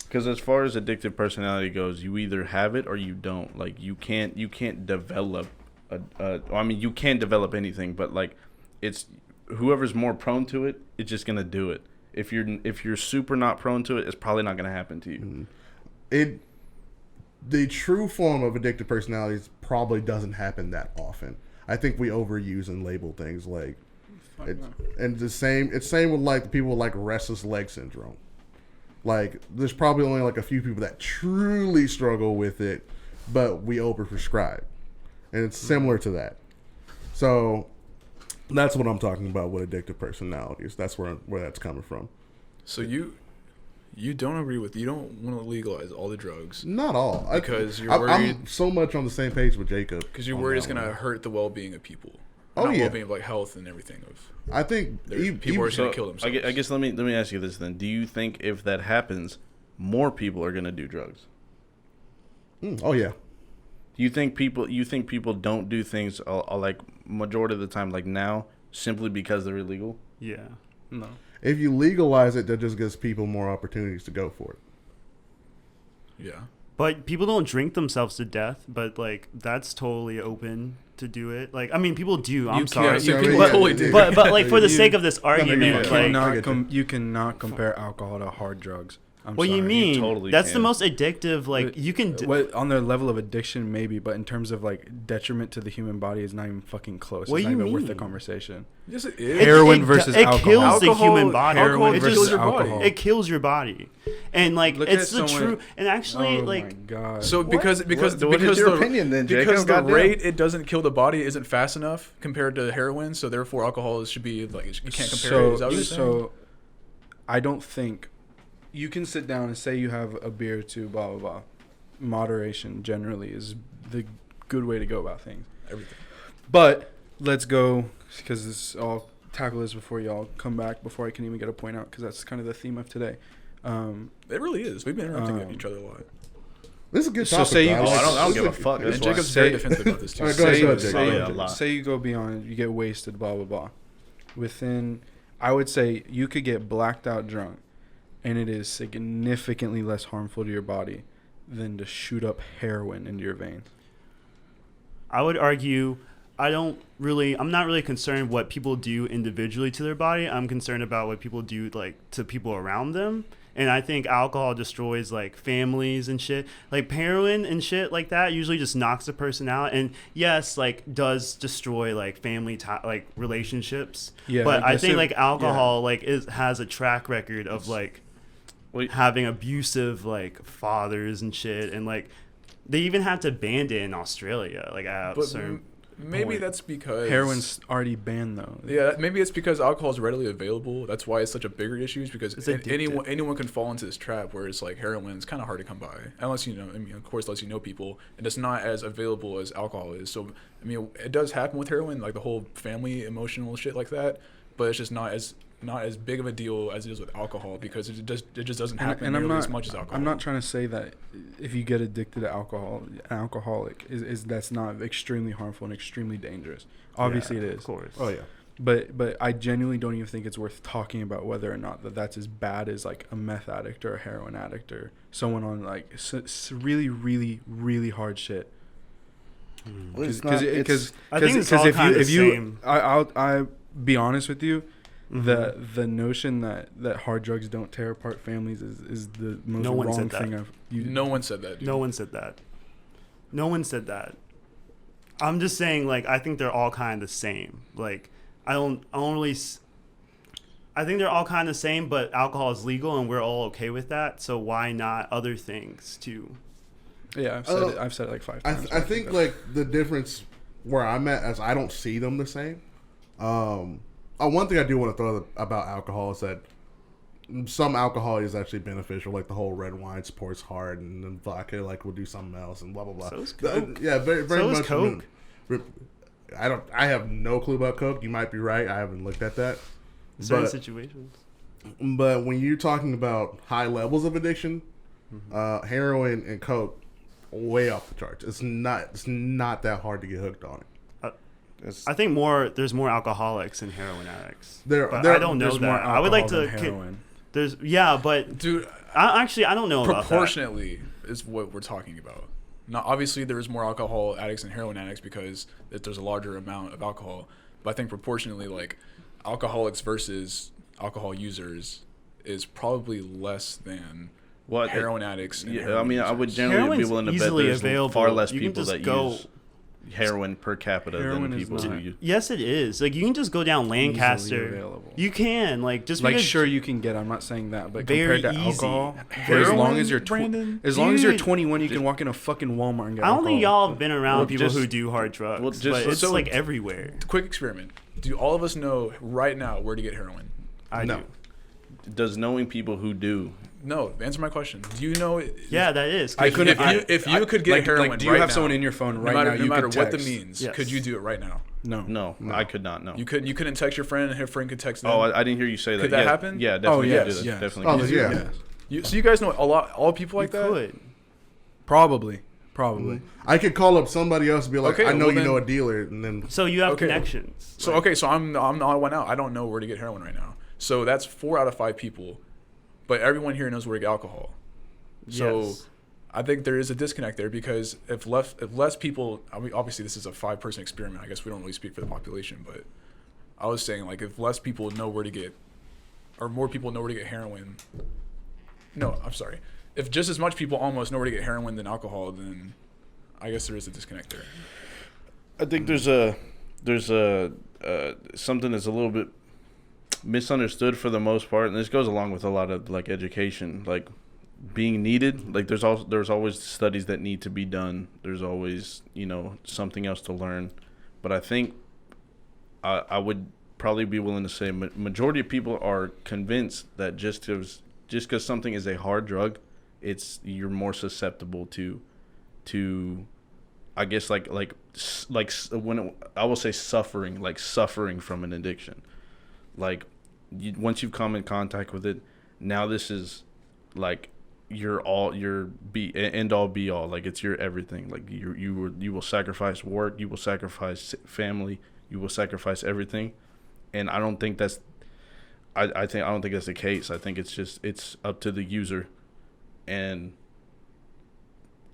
Because as far as addictive personality goes, you either have it or you don't. Like you can't develop I mean, you can develop anything, but like it's whoever's more prone to it, it's just gonna do it. If you're super not prone to it, it's probably not gonna happen to you. The true form of addictive personalities probably doesn't happen that often. I think we overuse and label things like, and it's same with like the people with like restless leg syndrome. Like there's probably only like a few people that truly struggle with it, but we overprescribe, and it's similar to that. So that's what I'm talking about with addictive personalities. That's where that's coming from. So you don't agree with, you don't want to legalize all the drugs Not all, because you're I'm worried, so much on the same page with Jacob. because you're on worried that it's gonna one. hurt the well-being of people. Oh, Not yeah. well-being of like health and everything of I think people are just gonna kill I themselves. guess let me ask you this then. Do you think if that happens, more people are gonna do drugs? Oh yeah. You think people don't do things like majority of the time like now simply because they're illegal? Yeah. No. If you legalize it, that just gives people more opportunities to go for it. Yeah. But people don't drink themselves to death, but like that's totally open to do it. Like I mean, people do. I'm You sorry, can't- so Yeah, people yeah, totally yeah. do. but like for the You- sake of this no, argument, you You I like get cannot you cannot compare alcohol to hard drugs. I'm what sorry. you mean? totally That's the can. most addictive. Like you can. What, on their level of addiction, maybe, but in terms of like detriment to the human body, is not even fucking close. What It's do not you even worth the mean? conversation. Yes, it It- is. Heroin it- versus it alcohol. kills the Alcohol- human body. alcohol It kills just- your body. alcohol. It kills your body, and like Look it's at the someone- true. And actually, Oh like my god. So What? because What is your opinion then, Jacob? because the Goddamn. rate it doesn't kill the body isn't fast enough compared to heroin, so therefore alcohol should be like you can't compare it. Is that what you're saying? So I don't think you can sit down and say you have a beer or two, blah blah blah. Moderation generally is the good way to go about things. Everything. But let's go, because I'll tackle this before y'all come back, before I can even get a point out, because that's kind of the theme of today. It really is. We've been interrupting each other a lot. This is a good So topic. say you- though. Oh, I don't This give a is fuck. That's And why. Jacob's Say- very defensive about this too. All right, go ahead, Say, go ahead, say, Jake. Yeah, a lot. say you go beyond, you get wasted, blah blah blah. Within, I would say you could get blacked out drunk, and it is significantly less harmful to your body than to shoot up heroin into your veins. I would argue I'm not really concerned what people do individually to their body. I'm concerned about what people do like to people around them. And I think alcohol destroys like families and shit. Like heroin and shit like that usually just knocks a person out. And yes, like does destroy like family like relationships. Yeah, but I I guess think it- like alcohol like has a track record of like Wait. having abusive like fathers and shit. And like they even have to ban it in Australia. Like at But certain maybe point. that's because Heroin's already banned though. Yeah, maybe it's because alcohol is readily available. That's why it's such a bigger issue. Is because It's addictive. anyone can fall into this trap where it's like heroin is kind of hard to come by, unless you know. I mean, of course, unless you know people, and it's not as available as alcohol is. So, I mean, it does happen with heroin, like the whole family emotional shit like that. But it's just not as big of a deal as it is with alcohol because it just doesn't happen And nearly as much as alcohol. I'm not trying to say that if you get addicted to alcohol, an alcoholic is that's not extremely harmful and extremely dangerous. Obviously, Yeah, it of is. course. Oh yeah. But I genuinely don't even think it's worth talking about whether or not that's as bad as like a meth addict or a heroin addict or someone on like really really really hard shit. Well, it's not- Because I think it's all kind of the same. I'll be honest with you. Mhm. The notion that hard drugs don't tear apart families is the most No one wrong said that. thing No one said that. Dude. No one said that. No one said that. I'm just saying, like, I think they're all kind of the same. Like, I don't really. I think they're all kind of the same, but alcohol is legal and we're all okay with that. So why not other things too? Yeah, I've said it like 5 times. I think like the difference where I'm at, as I don't see them the same. One thing I do want to throw about alcohol is that some alcohol is actually beneficial, like the whole red wine supports heart, and then vodka like will do something else, and blah blah blah. So is Coke. Yeah, very So is much. Coke. I have no clue about Coke. You might be right. I haven't looked at that. Certain But- situations. But when you're talking about high levels of addiction, heroin and Coke, way off the charts. It's not that hard to get hooked on it. I think there's more alcoholics than heroin addicts. There- But there- I don't know There's more that. I would like alcohol to. than heroin. But Dude, I don't know about that. proportionately is what we're talking about. Now, obviously, there's more alcohol addicts than heroin addicts because there's a larger amount of alcohol. But I think proportionally, like alcoholics versus alcohol users is probably less than What heroin addicts. And Yeah, heroin I mean, I would users. generally be Heroin's willing to bet easily there's available. far less You can people just that go- use heroin per capita Heroin than is people who not. use. Yes, it is. Like you can just go down Lancaster. available. You can just Like because sure you can get. I'm not saying that, but Very compared to easy. alcohol, Very as long easy. as you're Brandon? as long as you're Dude. 21, you can walk in a fucking Walmart and get I don't think alcohol. y'all have been around Well, people just- who do hard drugs, well, just- but it's so- like everywhere. Quick experiment. Do all of us know right now where to get heroin? I No. do. Does knowing people who do? No. Answer my question. Do you know? Yeah, that is. I couldn't. If you could get heroin do you right have now, someone in your phone right no matter, now? no You matter could what the text. means, Yes. could you do it right now? No, I could not. No. You couldn't text your friend and her friend could text them. Oh, I didn't hear you say that. Could that Yeah, happen? Yeah, definitely. yes, could do that. yes. Definitely. Oh, could. yeah. So you guys know all people like you that? could. Probably. I could call up somebody else and be like, Okay, I know well you know then- a dealer, and then So you have Okay. connections. So so I'm the odd one out. I don't know where to get heroin right now. So that's 4 out of 5 people, but everyone here knows where to get alcohol. So Yes. I think there is a disconnect there because if less people, I mean, obviously this is a 5-person experiment. I guess we don't really speak for the population, but I was saying like if less people know where to get, or more people know where to get heroin. No, I'm sorry. If just as much people almost know where to get heroin than alcohol, then I guess there is a disconnect there. I think there's something that's a little bit misunderstood for the most part, and this goes along with a lot of like education, like being needed. Like there's always studies that need to be done. There's always something else to learn, but I think I would probably be willing to say majority of people are convinced that just because something is a hard drug, you're more susceptible to I guess like when I will say suffering from an addiction. Like once you've come in contact with it, now this is like your end all be all. Like it's your everything. Like you will sacrifice work, you will sacrifice family, you will sacrifice everything. And I don't think that's I don't think that's the case. I think it's up to the user. And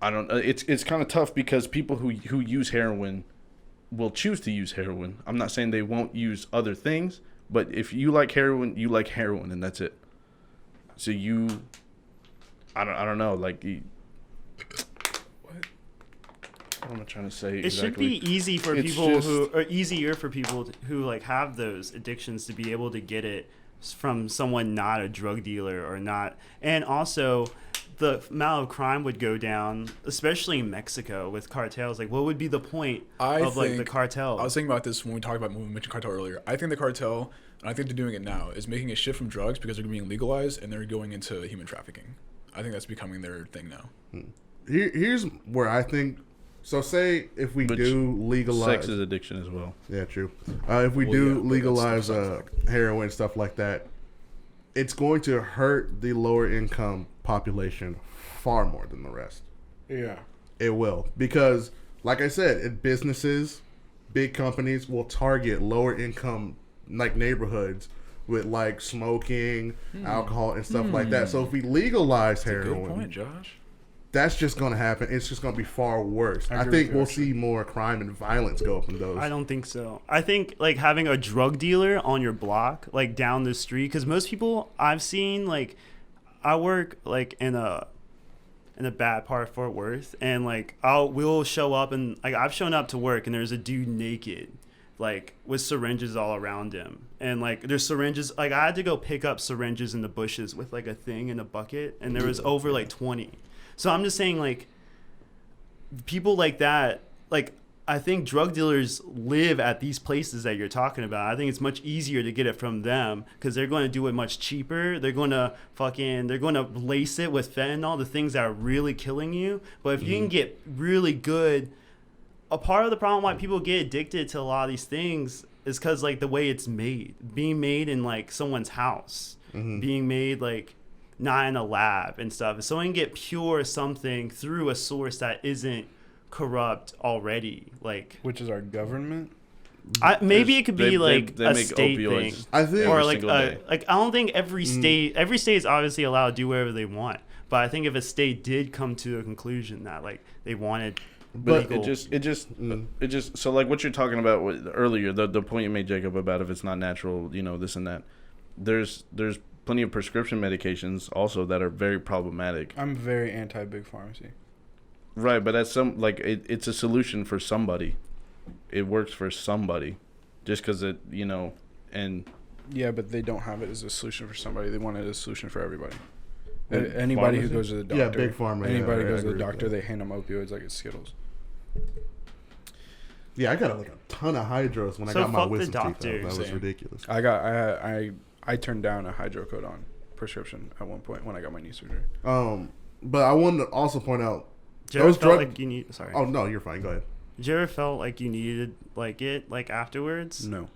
I don't. It's kind of tough because people who use heroin will choose to use heroin. I'm not saying they won't use other things, but if you like heroin, and that's it. So I don't know. Like, what am I trying to say? It should be easy for It's people just- or easier for people who like have those addictions to be able to get it from someone not a drug dealer or not. And also the amount of crime would go down, especially in Mexico with cartels. Like what would be the point of like the cartel? I was thinking about this when we mentioned cartel earlier. I think the cartel, and I think they're doing it now, is making a shift from drugs because they're being legalized and they're going into human trafficking. I think that's becoming their thing now. here's where I think. So say if we But do legalize, sex is addiction as well. yeah, true. If we Well, do yeah, but that's legalize stuff heroin stuff like that, it's going to hurt the lower income population far more than the rest. Yeah. It will, because like I said, businesses, big companies will target lower income like neighborhoods with like smoking, alcohol, and stuff like that. So if we legalize Good heroin, point, Josh. that's just going to happen. It's just going to be far worse. I agree think with you, we'll actually. see more crime and violence go up in those. I don't think so. I think like having a drug dealer on your block, like down the street, because most people I've seen, like I work like in a bad part of Fort Worth, and like we'll show up and like I've shown up to work and there's a dude naked, like with syringes all around him, and like there's syringes. Like I had to go pick up syringes in the bushes with like a thing in a bucket, and there was over like 20. So I'm just saying, like people like that, like I think drug dealers live at these places that you're talking about. I think it's much easier to get it from them because they're going to do it much cheaper. They're going to lace it with fentanyl, the things that are really killing you. But if you can get really good, a part of the problem why people get addicted to a lot of these things is because like the way it's made, being made in like someone's house, being made like not in a lab and stuff. If someone can get pure something through a source that isn't corrupt already, like, which is our government. Maybe it could be like they a make state opioids thing, I think, or every like single day. like I don't think every state is obviously allowed to do whatever they want. But I think if a state did come to a conclusion that like they wanted But legal, it just so like what you're talking about earlier, the point you made, Jacob, about if it's not natural, this and that. There's plenty of prescription medications also that are very problematic. I'm very anti big pharmacy. Right, but that's it's a solution for somebody. It works for somebody, just because and Yeah, but they don't have it as a solution for somebody. They want it as a solution for everybody. Anybody who goes to the doctor. Yeah, big pharma. Anybody who I goes to the agree with doctor, that. they hand them opioids like it's Skittles. Yeah, I got like a ton of hydros when I So got my fuck the wisdom teeth doctor. out. That was Same. ridiculous. I turned down a hydrocodone prescription at one point when I got my knee surgery. But I wanted to also point out did you ever those felt drug. like you need? Sorry. Oh no, you're fine. Go ahead. Did you ever felt like you needed like it like afterwards? No.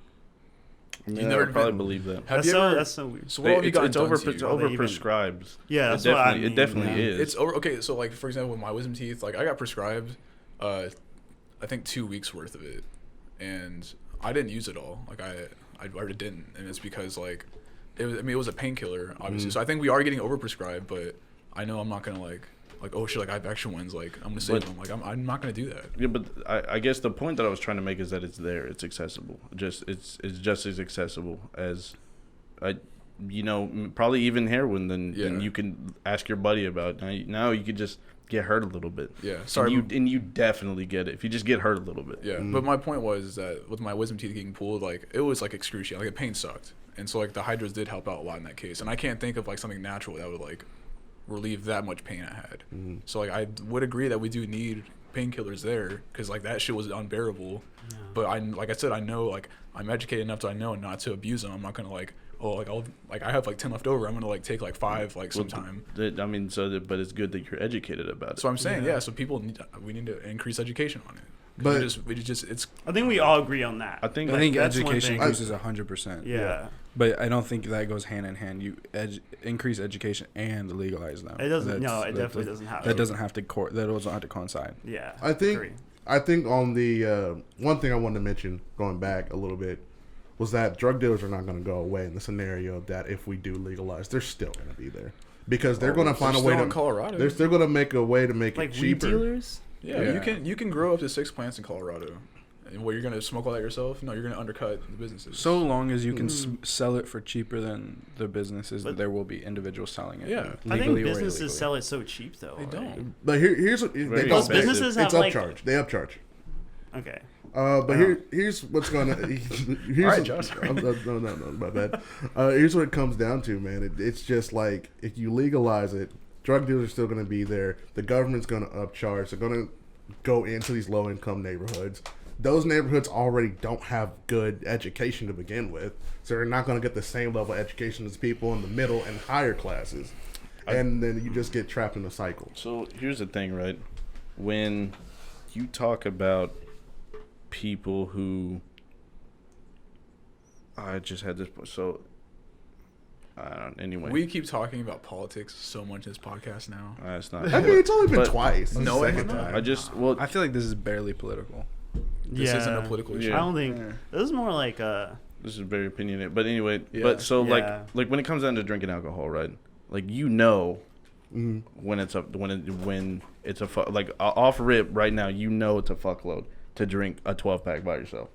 yeah, never I probably been- believe that. Have you ever? That's so weird. So what have you gotten It's done over to you? Well, they even- overprescribed. Yeah, that's what I mean. It definitely Yeah. is. It's over. Okay, so like for example, with my wisdom teeth, like I got prescribed, I think 2 weeks worth of it, and I didn't use it all. Like I didn't, and it's because like it was a painkiller, obviously. So I think we are getting overprescribed, but I know I'm not gonna like oh shit, like I have extra ones, like I'm gonna save them. Like I'm not gonna do that. Yeah, but I guess the point that I was trying to make is that it's there. It's accessible. It's just as accessible as, probably even heroin. Then you can ask your buddy about. Now you could just get hurt a little bit. Yeah, sorry. And you definitely get it if you just get hurt a little bit. Yeah, but my point was that with my wisdom teeth getting pulled, like it was like excruciating. Like the pain sucked, and so like the hydros did help out a lot in that case. And I can't think of like something natural that would like relieve that much pain I had. So like I would agree that we do need painkillers there because like that shit was unbearable. Yeah. But like I said, I know like I'm educated enough to know not to abuse them. I'm not gonna like I have like 10 left over. I'm gonna like take like 5 like sometime. But it's good that you're educated about it. So I'm saying so we need to increase education on it. But it's I think we all agree on that. I think that's one education thing. increases 100%. Yeah. But I don't think that goes hand in hand. You increase education and legalize them. It doesn't. No, it definitely doesn't have. That doesn't have to coincide. Yeah. I think agree. on the one thing I wanted to mention, going back a little bit, was that drug dealers are not going to go away in the scenario that if we do legalize, they're still going to be there because they're going to find a way to. in Colorado. They're still going to make a way to make Like it weed cheaper. dealers. Yeah, you can grow up to 6 plants in Colorado. And what, you're gonna smoke all that yourself? No, you're gonna undercut the businesses. So long as you can sell it for cheaper than the businesses, But- there will be individuals selling it. Yeah. I think legally or businesses illegally. sell it so cheap though. They don't. But here's what they Very don't. expensive. Businesses It's have, like- upcharge. They upcharge. Okay. But here's what's going to. Here's All right, Josh. no, my bad. Here's what it comes down to, man. It's just like if you legalize it, drug dealers are still going to be there. The government's going to upcharge. They're going to go into these low income neighborhoods. Those neighborhoods already don't have good education to begin with, so they're not going to get the same level of education as people in the middle and higher classes. And then you just get trapped in a cycle. So here's the thing, right? When you talk about people who, I just had this. So anyway, We keep talking about politics so much in this podcast now. it's not. I mean, it's only been but- twice. This is No, the it's second not. time. I just I feel like this is barely political. This isn't a political issue. Yeah. I don't think Yeah. this is more like This is very opinionated, but anyway. Yeah. But so Yeah. like when it comes down to drinking alcohol, right? Like when it's like off rip right now, it's a fuckload to drink a 12-pack by yourself.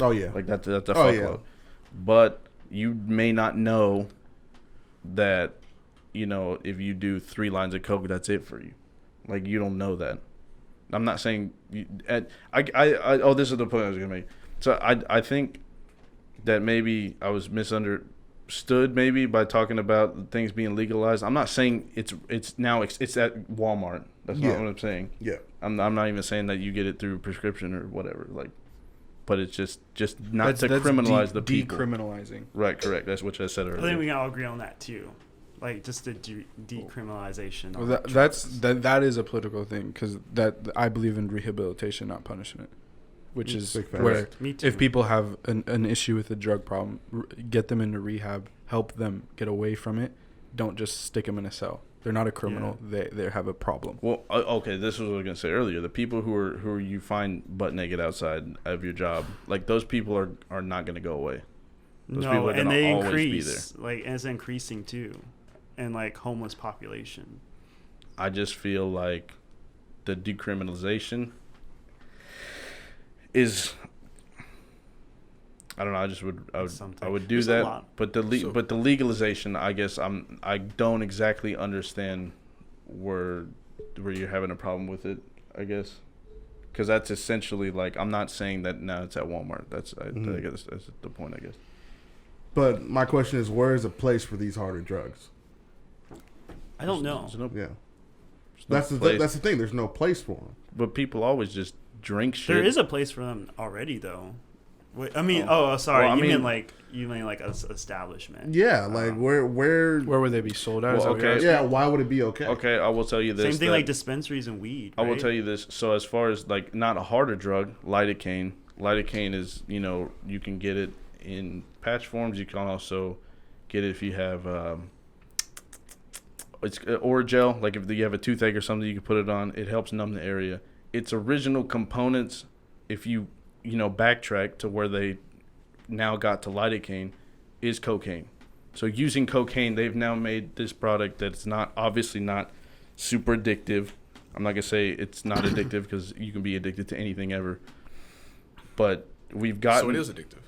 Oh yeah. Like that's a Oh, yeah. fuckload. But you may not know that, if you do 3 lines of Coke, that's it for you. Like you don't know that. I'm not saying this is the point I was gonna make. So I think that maybe I was misunderstood maybe by talking about things being legalized. I'm not saying it's at Walmart. That's not what I'm saying. Yeah. I'm not even saying that you get it through prescription or whatever. Like, but it's just not to criminalize the people. Decriminalizing. Right, correct. That's what I said I earlier. think we can all agree on that too, like just the decriminalization. Well, that is a political thing because I believe in rehabilitation, not punishment, which is where Me too. if people have an issue with a drug problem, get them into rehab, help them get away from it. Don't just stick them in a cell. They're not a criminal. Yeah. They have a problem. Well, okay, this is what I was gonna say earlier. The people who you find butt naked outside of your job, like those people are not gonna go away. Those people are and they always increase. be there. Like, and it's increasing too, and like homeless population. I just feel like the decriminalization is. I don't know. I would do There's that, but the legalization, I guess I don't exactly understand where you're having a problem with it. I guess because that's essentially like I'm not saying that now it's at Walmart. I guess that's the point. I guess. But my question is, where is a place for these harder drugs? I don't know. Yeah, that's the thing. There's no place for them. But people always just drink shit. There is a place for them already, though. Wait, I mean, sorry. Well, you mean like an establishment? Yeah, like where would they be sold at? Well, okay. Yeah, why would it be okay? Okay, I will tell you this. Same thing like dispensaries and weed. I will right? tell you this. So as far as like not a harder drug, lidocaine. Lidocaine is, you can get it in patch forms. You can also get it if you have it's Oragel. Like if you have a toothache or something, you can put it on. It helps numb the area. Its original components, if you backtrack to where they now got to lidocaine, is cocaine. So using cocaine, they've now made this product that's obviously not super addictive. I'm not gonna say it's not addictive because you can be addicted to anything ever. But we've gotten. So it is addictive.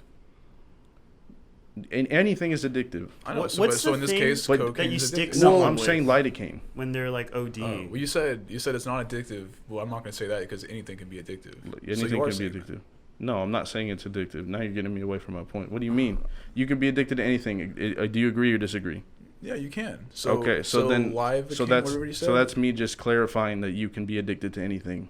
And anything is addictive. I know. What's So the in this thing case, that cocaine you is stick addictive. someone No, I'm with saying lidocaine. when they're like OD? Well, you said it's not addictive. Well, I'm not going to say that because anything can be addictive. Anything can be addictive. No, I'm not saying it's addictive. Now you're getting me away from my point. What do you mean? You can be addicted to anything. Do you agree or disagree? Yeah, you can. So okay, so then live. So that's me just clarifying that you can be addicted to anything.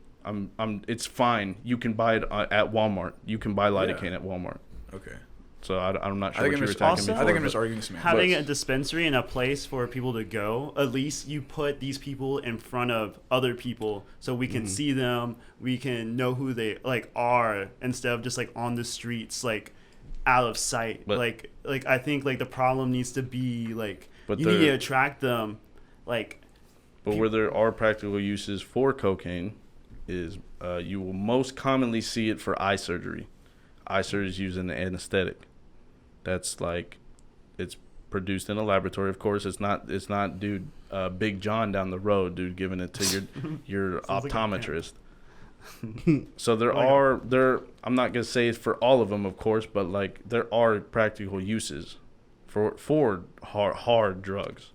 It's fine. You can buy it at Walmart. You can buy lidocaine at Walmart. Okay. So I'm not sure I what think you were I'm attacking just, me I think I'm for, just arguing this man. Having a dispensary and a place for people to go, at least you put these people in front of other people so we can see them, we can know who they are instead of just on the streets out of sight. But, I think the problem needs to be But you need to attract them But where there are practical uses for cocaine is you will most commonly see it for eye surgery. Eye surgery is using an anesthetic. That's it's produced in a laboratory. Of course, it's not dude, Big John down the road, dude, giving it to your optometrist. So I'm not gonna say it's for all of them, of course, but there are practical uses for hard drugs.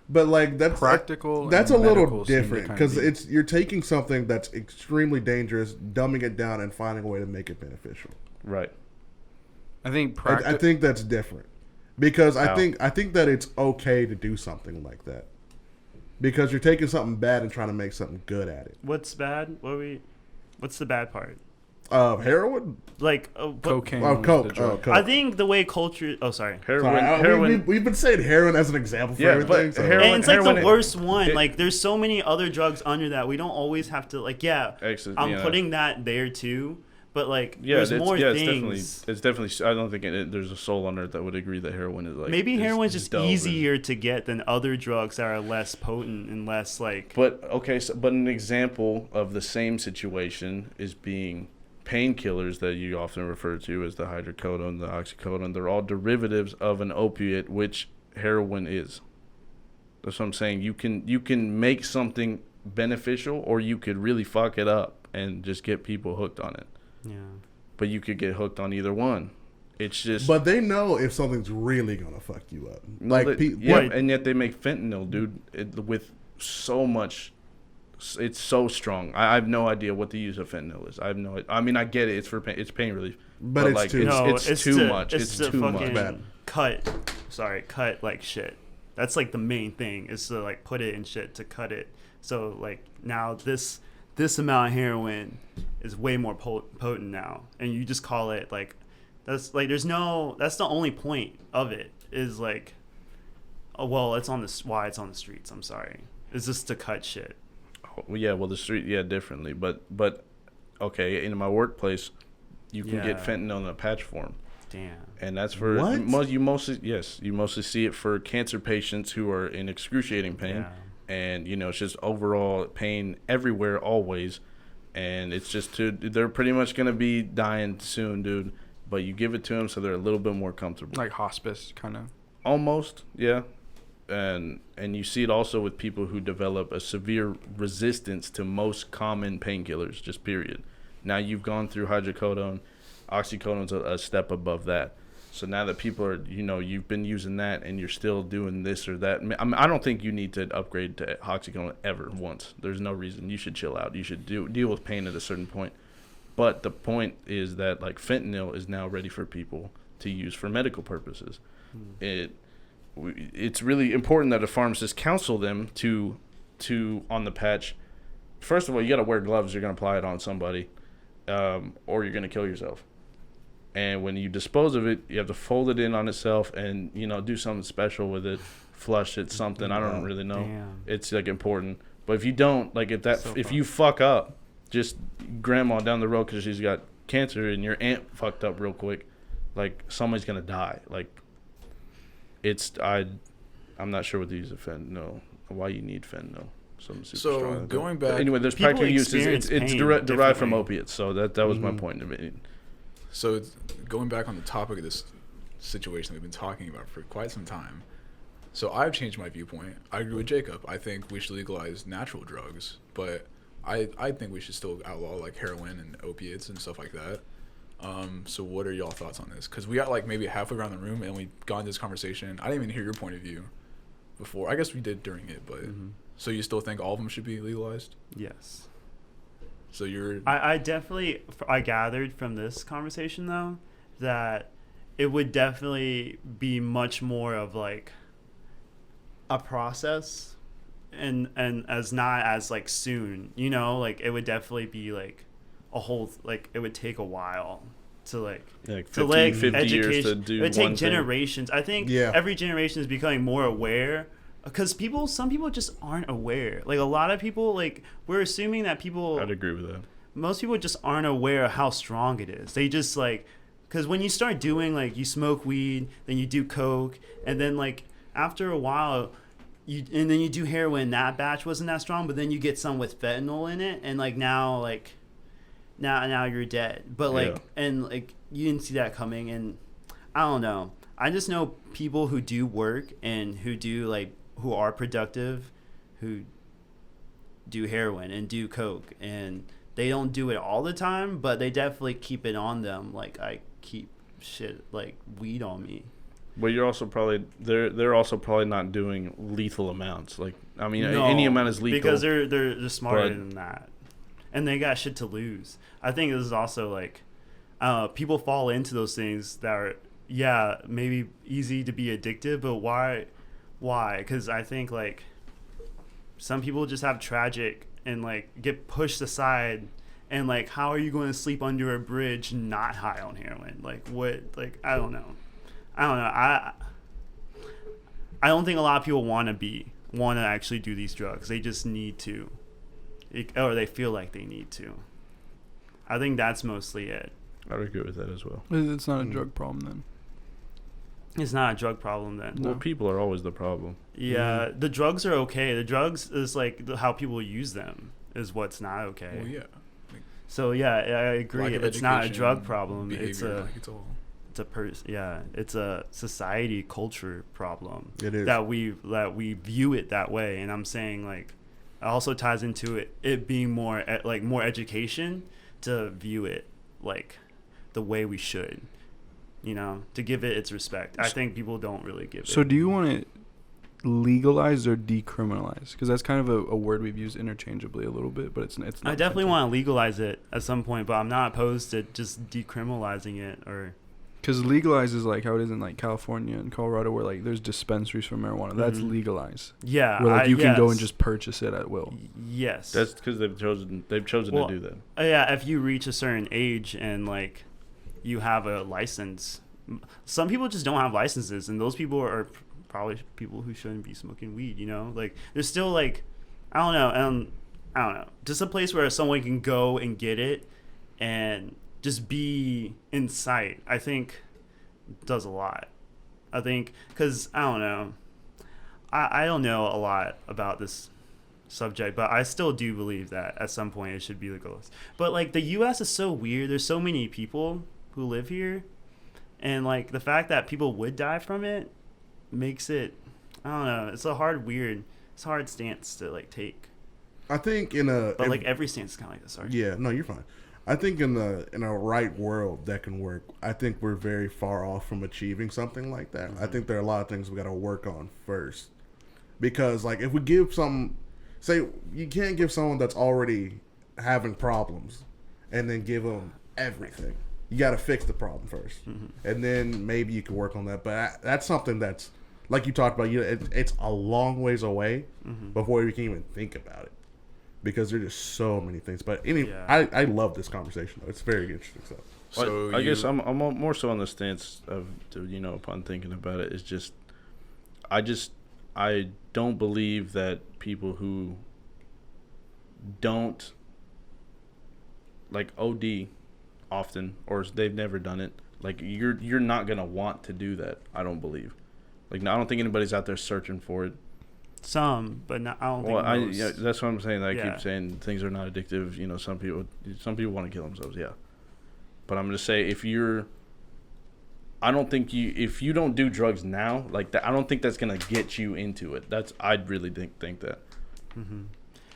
But that's practical. That's a little different because you're taking something that's extremely dangerous, dumbing it down, and finding a way to make it beneficial. Right. I think I think that's different because I think that it's okay to do something like that because you're taking something bad and trying to make something good at it. What's bad? What's the bad part? Heroin, cocaine, coke. I think the way culture. Oh, sorry. Heroin. We've been saying heroin as an example for everything. But so. heroin, and it's the worst one. There's so many other drugs under that. We don't always have to I'm putting that there too. But there's more things. It's definitely. I don't think there's a soul on earth that would agree that heroin is maybe heroin's just easier to get than other drugs that are less potent and less But okay, but an example of the same situation is being painkillers that you often refer to as the hydrocodone, the oxycodone. They're all derivatives of an opiate, which heroin is. That's what I'm saying. You can make something beneficial, or you could really fuck it up and just get people hooked on it. Yeah. But you could get hooked on either one. It's just. But they know if something's really gonna fuck you up. And yet they make fentanyl, dude, with so much It's so strong. I have no idea what the use of fentanyl is. I have no. I mean, I get it. It's for pain. It's pain relief. But it's like too- it's too much. It's to too fucking much. cut like shit. That's like the main thing is to like put it in shit to cut it. So like now this amount of heroin is way more potent now, and you just call it like that's like that's the only point of it is like, oh well, it's on why it's on the streets. I'm sorry, it's just to cut shit. Well, yeah, well, the street, differently, but okay, in my workplace, you can get fentanyl in a patch form. Damn. And that's for What? you mostly see it for cancer patients who are in excruciating pain, and it's just overall pain everywhere always, and it's just they're pretty much gonna be dying soon, dude. But you give it to them so they're a little bit more comfortable. Like hospice, kind of. Almost, yeah. And you see it also with people who develop a severe resistance to most common painkillers, just period. Now you've gone through hydrocodone, oxycodone's a step above that. So now that people are, you've been using that and you're still doing this or that. I mean, I don't think you need to upgrade to oxycodone ever once. There's no reason. You should chill out. You should deal with pain at a certain point. But the point is that like fentanyl is now ready for people to use for medical purposes. It's really important that a pharmacist counsel them to on the patch. First of all, you got to wear gloves. You're going to apply it on somebody, or you're going to kill yourself. And when you dispose of it, you have to fold it in on itself and do something special with it, flush it, something. I don't really know. Damn. It's like important. But if you don't, like if you fun. fuck up, just grandma down the road because she's got cancer and your aunt fucked up real quick, like somebody's gonna die. Like. I'm not sure what the use of fentanyl. Why you need fentanyl? Something super So, strong. going back- But anyway, there's People practical uses. experience It's pain derived from differently. opiates. So that was my point of it. So going back on the topic of this situation we've been talking about for quite some time. So I've changed my viewpoint. I agree with Jacob. I think we should legalize natural drugs, but I think we should still outlaw like heroin and opiates and stuff like that. So what are y'all thoughts on this? Because we got like maybe halfway around the room and we got into this conversation. I didn't even hear your point of view before. I guess we did during it, but so you still think all of them should be legalized? Yes. So you're I definitely I gathered from this conversation though that it would definitely be much more of like a process and as not as like soon, like it would definitely be like a whole like it would take a while to like 50 years to do it would take one thing. generations. I think every generation is becoming more aware because some people just aren't aware. Like a lot of people, like we're assuming that people. I'd agree with that. Most people just aren't aware of how strong it is. They just like, because when you start doing like you smoke weed, then you do coke, and then like after a while, and then you do heroin. That batch wasn't that strong, but then you get some with fentanyl in it, and like now you're dead. But like and like you didn't see that coming, and I don't know. I just know people who do work and who are productive, who do heroin and do coke, and they don't do it all the time, but they definitely keep it on them. Like I keep shit like weed on me. But you're also probably they're also probably not doing lethal amounts. Like I mean, No, any amount is lethal because they're smarter but- than that, and they got shit to lose. I think this is also like people fall into those things that are maybe easy to be addictive, but why? Because I think like some people just have tragic and like get pushed aside, and like how are you going to sleep under a bridge not high on heroin? Like what? Like I don't know. I don't think a lot of people want to actually do these drugs. They just need to, or they feel like they need to. I think that's mostly it. I'd agree with that as well. It's not a drug problem then. It's not a drug problem then. Well, people are always the problem. Yeah, the drugs are okay. The drugs is like how people use them is what's not okay. well, yeah. So yeah, I agree. Lack of It's not a education, drug problem. behavior, it's all. It's a society culture problem. It is. that we view it that way, and I'm saying like it also ties into it being more more education to view it like the way we should, to give it its respect. I think people don't really give it. So do you want it legalize or decriminalize? Because that's kind of a word we've used interchangeably a little bit, but it's not. I definitely want to legalize it at some point, but I'm not opposed to just decriminalizing it. Or because legalize is like how it is in like California and Colorado, where like there's dispensaries for marijuana. That's legalized. Yeah, where like you can go yes. and just purchase it at will. Yes, That's because they've chosen Well, to do that. Yeah, if you reach a certain age and like you have a license, some people just don't have licenses, and those people are probably people who shouldn't be smoking weed. You know, like there's still like I don't know, just a place where someone can go and get it and just be in sight. I think does a lot. I think because I don't know, I don't know a lot about this subject, but I still do believe that at some point it should be legalized. But like the U.S. is so weird. There's so many people who live here, and like the fact that people would die from it makes it, I don't know, it's a hard stance to like take. I think But like every stance is kind of like this. Sorry. Yeah, no, you're fine. I think in a right world that can work. I think we're very far off from achieving something like that. I think there are a lot of things we got to work on first, because like if we give say you can't give someone that's already having problems and then give them everything. You got to fix the problem first, and then maybe you can work on that. But that's something that's like you talked about. It's a long ways away before we can even think about it, because there's just so many things. But I love this conversation though. It's very interesting stuff. So I guess I'm more so on the stance of, upon thinking about it, is just I don't believe that people who don't like OD often, or they've never done it, like you're not gonna want to do that. I don't believe. Like, I don't think anybody's out there searching for it. Some, but not, I don't think most. Yeah, that's what I'm saying. I keep saying things are not addictive. Some people want to kill themselves. Yeah, but I'm gonna say if you don't do drugs now, like that, I don't think that's gonna get you into it. I'd really think that.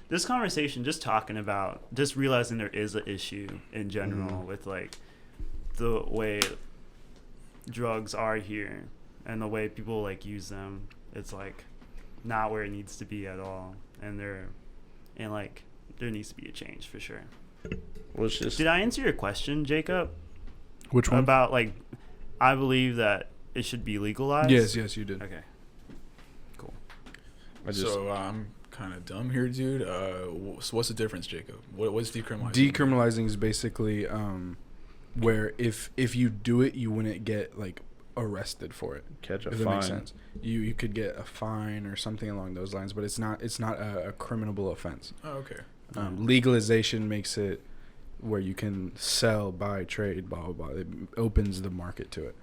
This conversation, just talking about, just realizing there is an issue in general with like the way drugs are here and the way people like use them. It's like not where it needs to be at all, and there needs to be a change for sure. Well, Did I answer your question, Jacob? Which one? About like, I believe that it should be legalized. Yes, you did. Okay. Cool. So I'm kind of dumb here, dude. So what's the difference, Jacob? What's decriminalizing? Decriminalizing is basically where if you do it, you wouldn't get like arrested for it. Catch a if fine. That makes sense. You could get a fine or something along those lines, but it's not a criminal offense. Oh, okay. Legalization makes it where you can sell, buy, trade, blah blah blah. It opens the market to it.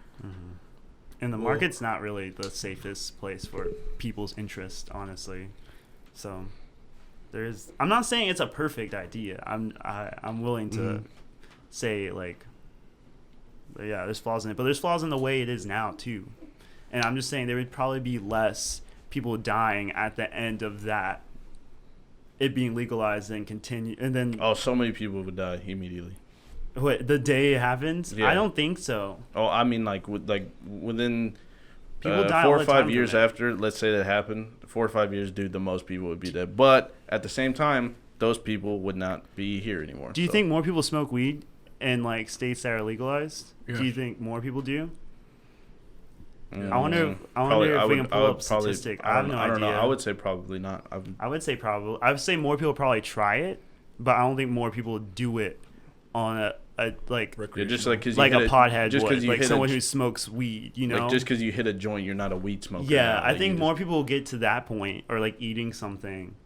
And the market's not really the safest place for people's interest, honestly. So I'm not saying it's a perfect idea. I'm willing to say like, yeah, there's flaws in it, but there's flaws in the way it is now too. And I'm just saying there would probably be less people dying at the end of that, it being legalized and continue, and then so many people would die immediately. What, the day it happens? Yeah. I don't think so. Oh, I mean, within people die 4 all or the 5 time years from it. after, let's say that happened, 4 or 5 years, dude, the most people would be dead. But at the same time, those people would not be here anymore. Do you think more people smoke weed in like states that are legalized? Yeah. Do you think more people do? Mm, I wonder if we can pull up a statistic. I have no idea. I don't know. I would say probably not. I would say probably. I would say more people probably try it, but I don't think more people do it on a like just like cause like you a hit pothead just would, you like hit someone who smokes weed, Like just because you hit a joint, you're not a weed smoker. Yeah, now. I Like, think more people will get to that point, or like eating something,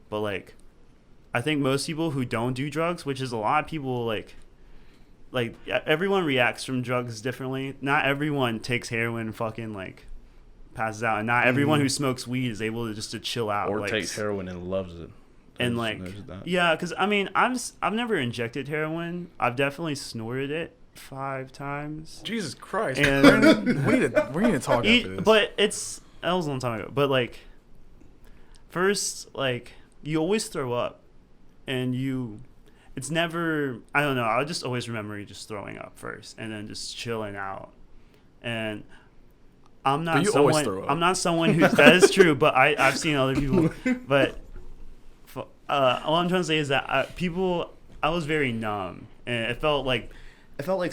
but like I think most people who don't do drugs, which is a lot of people, like everyone reacts from drugs differently. Not everyone takes heroin and fucking like passes out, and not everyone who smokes weed is able to just to chill out or like, takes heroin and loves it. And like, yeah, because I mean, I've never injected heroin. I've definitely snorted it 5 times. Jesus Christ! And we need to talk after this. But that was a long time ago. But like, first, like you always throw up, and it's never. I don't know. I just always remember you just throwing up first, and then just chilling out, and I'm not But you always someone. throw up. I'm not someone who. That is true, but I've seen other people. But all I'm trying to say is that I was very numb, and it felt like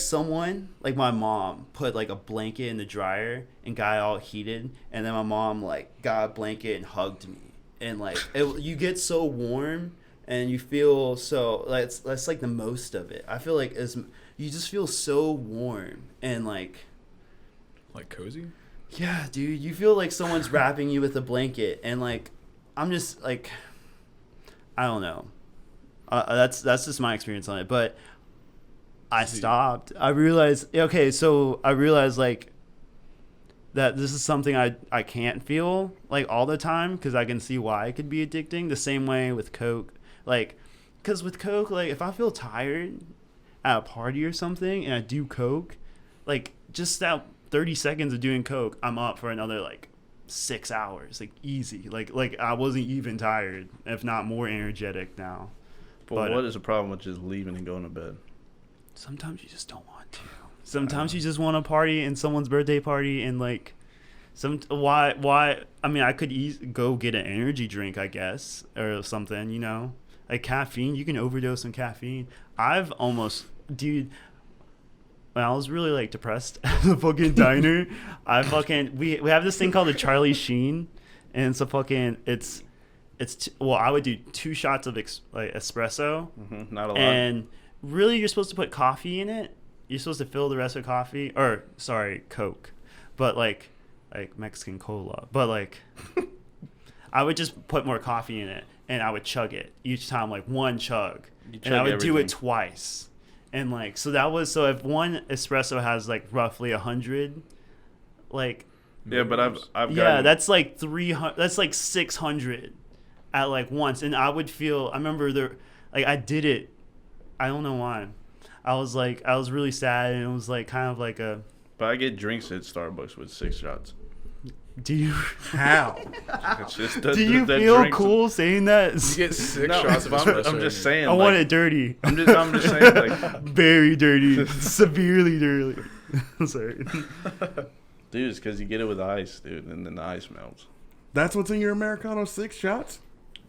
someone, like my mom, put like a blanket in the dryer and got it all heated, and then my mom like got a blanket and hugged me, and like you get so warm and you feel so like that's like the most of it. I feel like you just feel so warm and like cozy. yeah, dude, you feel like someone's wrapping you with a blanket, and like I'm just like I don't know. That's just my experience on it, but I stopped. I realized like that this is something I can't feel like all the time because I can see why it could be addicting. The same way with Coke, like because with Coke, like if I feel tired at a party or something and I do Coke, like just that 30 seconds of doing Coke, I'm up for another like 6 hours, like easy. Like I wasn't even tired, if not more energetic now. But what is the problem with just leaving and going to bed? Sometimes you just don't want to. Sometimes you just want to party in someone's birthday party and like why I mean I could go get an energy drink, I guess, or something, you know, like caffeine. You can overdose on caffeine. I've almost, dude, when I was really like depressed at the fucking diner, we have this thing called the Charlie Sheen, and it's a fucking I would do 2 shots of espresso, Not a lot. and really you're supposed to put coffee in it. You're supposed to fill the rest with coffee, or sorry, Coke, but like Mexican cola. But like, I would just put more coffee in it, and I would chug it each time, like one chug, and I would do it twice. And like, so if one espresso has like roughly 100, like yeah, but I've yeah, that's like 300. That's like 600 at like once, and I remember I did it. I don't know why. I was really sad, and it was like kind of like a. But I get drinks at Starbucks with 6 shots. Do you? How? It's just Do you feel cool saying that? You get 6 shots of espresso. I'm just saying. I want it dirty. I'm just saying, like, very dirty, severely dirty. Sorry. dude, it's because you get it with ice, dude, and then the ice melts. That's what's in your Americano 6 shots?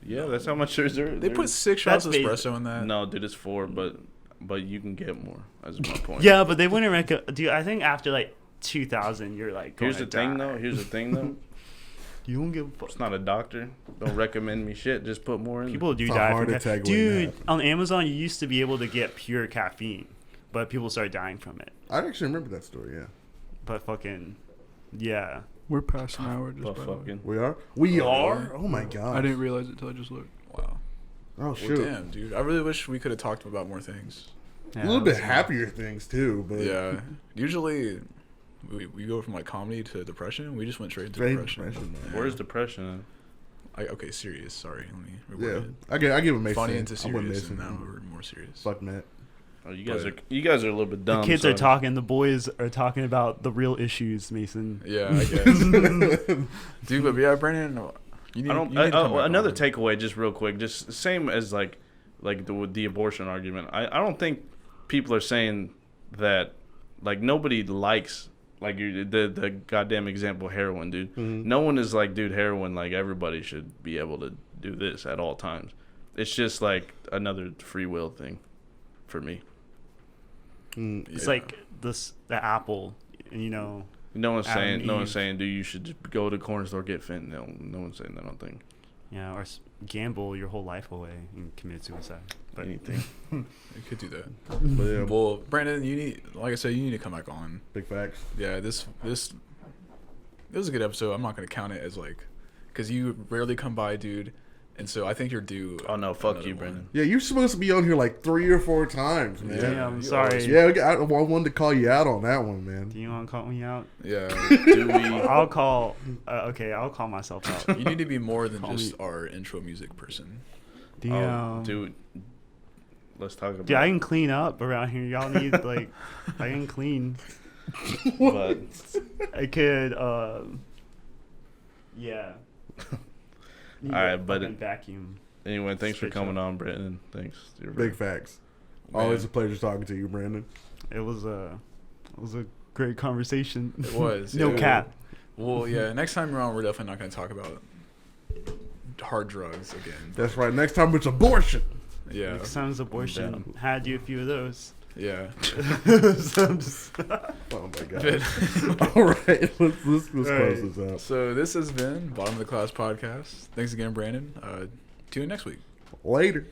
Yeah, that's how much there's there. They put 6 shots of That's espresso in that. No, dude, it's 4, but you can get more. That's my point. Yeah, but they wouldn't recommend. Dude, I think after like 2000, you're like. Here's the thing, though. You don't give a fuck. It's not a doctor. Don't recommend me shit. Just put more in. People do It's a die heart from attack Dude, waiting to happen. on Amazon, you used to be able to get pure caffeine, but people started dying from it. I actually remember that story, yeah. But fucking, yeah. We're past an hour. Just But by the way. fucking. We are? We are? Oh my god. I didn't realize it till I just looked. Wow. Oh Well, shoot. damn, dude. I really wish we could have talked about more things. Yeah, A little that bit was- happier things too, but Yeah. Usually, we go from like comedy to depression. We just went straight into depression. man. Where's depression? Okay, serious. Sorry. Let me Yeah, reword I give him it. Mason. Funny into I went serious, and Mason. now we're more serious. Fuck Matt. Oh, you guys are a little bit dumb. The kids so- are talking. The boys are talking about the real issues, Mason. Yeah, I guess. Dude, but yeah, Brandon, you need. I don't. you need to come back Another on. takeaway, just real quick, just same as like the abortion argument. I don't think people are saying that like nobody likes like the goddamn example heroin, dude. Mm-hmm. No one is like, dude, heroin. Like everybody should be able to do this at all times. It's just like another free will thing, for me. It's Yeah. like the apple, you know. No one's Adam saying and no one's Eve. saying, dude, you should just go to the corner store get fentanyl. No one's saying that. I don't think Yeah, or gamble your whole life away and commit suicide. But anything. You could do that. But yeah, Well, Brandon, you need, like I said, you need to come back on. big facts. Yeah, this it was a good episode. I'm not gonna count it as like, because you rarely come by, dude, and so I think you're due. Oh no, fuck another you, one. Brandon. Yeah, you're supposed to be on here like 3 or 4 times, man. yeah, I'm you sorry. always- Yeah, I wanted to call you out on that one, man. Do you want to call me out? Yeah, Do we? I'll call. Okay, I'll call myself out. you need to be more than Call just me- our intro music person. Damn. Dude, let's talk about. Dude, I can clean up around here. Y'all need like, I can clean. But I could. Yeah. Need All right, a but fucking vacuum. anyway, thanks for Switch coming up. on, Brandon. Thanks. You're Big facts. Always a pleasure talking to you, Brandon. It was a great conversation. It was. No yeah. cap. Well, yeah. Next time around, we're definitely not gonna talk about hard drugs again. That's right. Next time it's abortion. Yeah. Next time's abortion. Had you a few of those. Yeah. So I'm just- Oh my god. All right, let's close this out. So this has been Bottom of the Class Podcast. Thanks again, Brandon. Tune in next week. Later.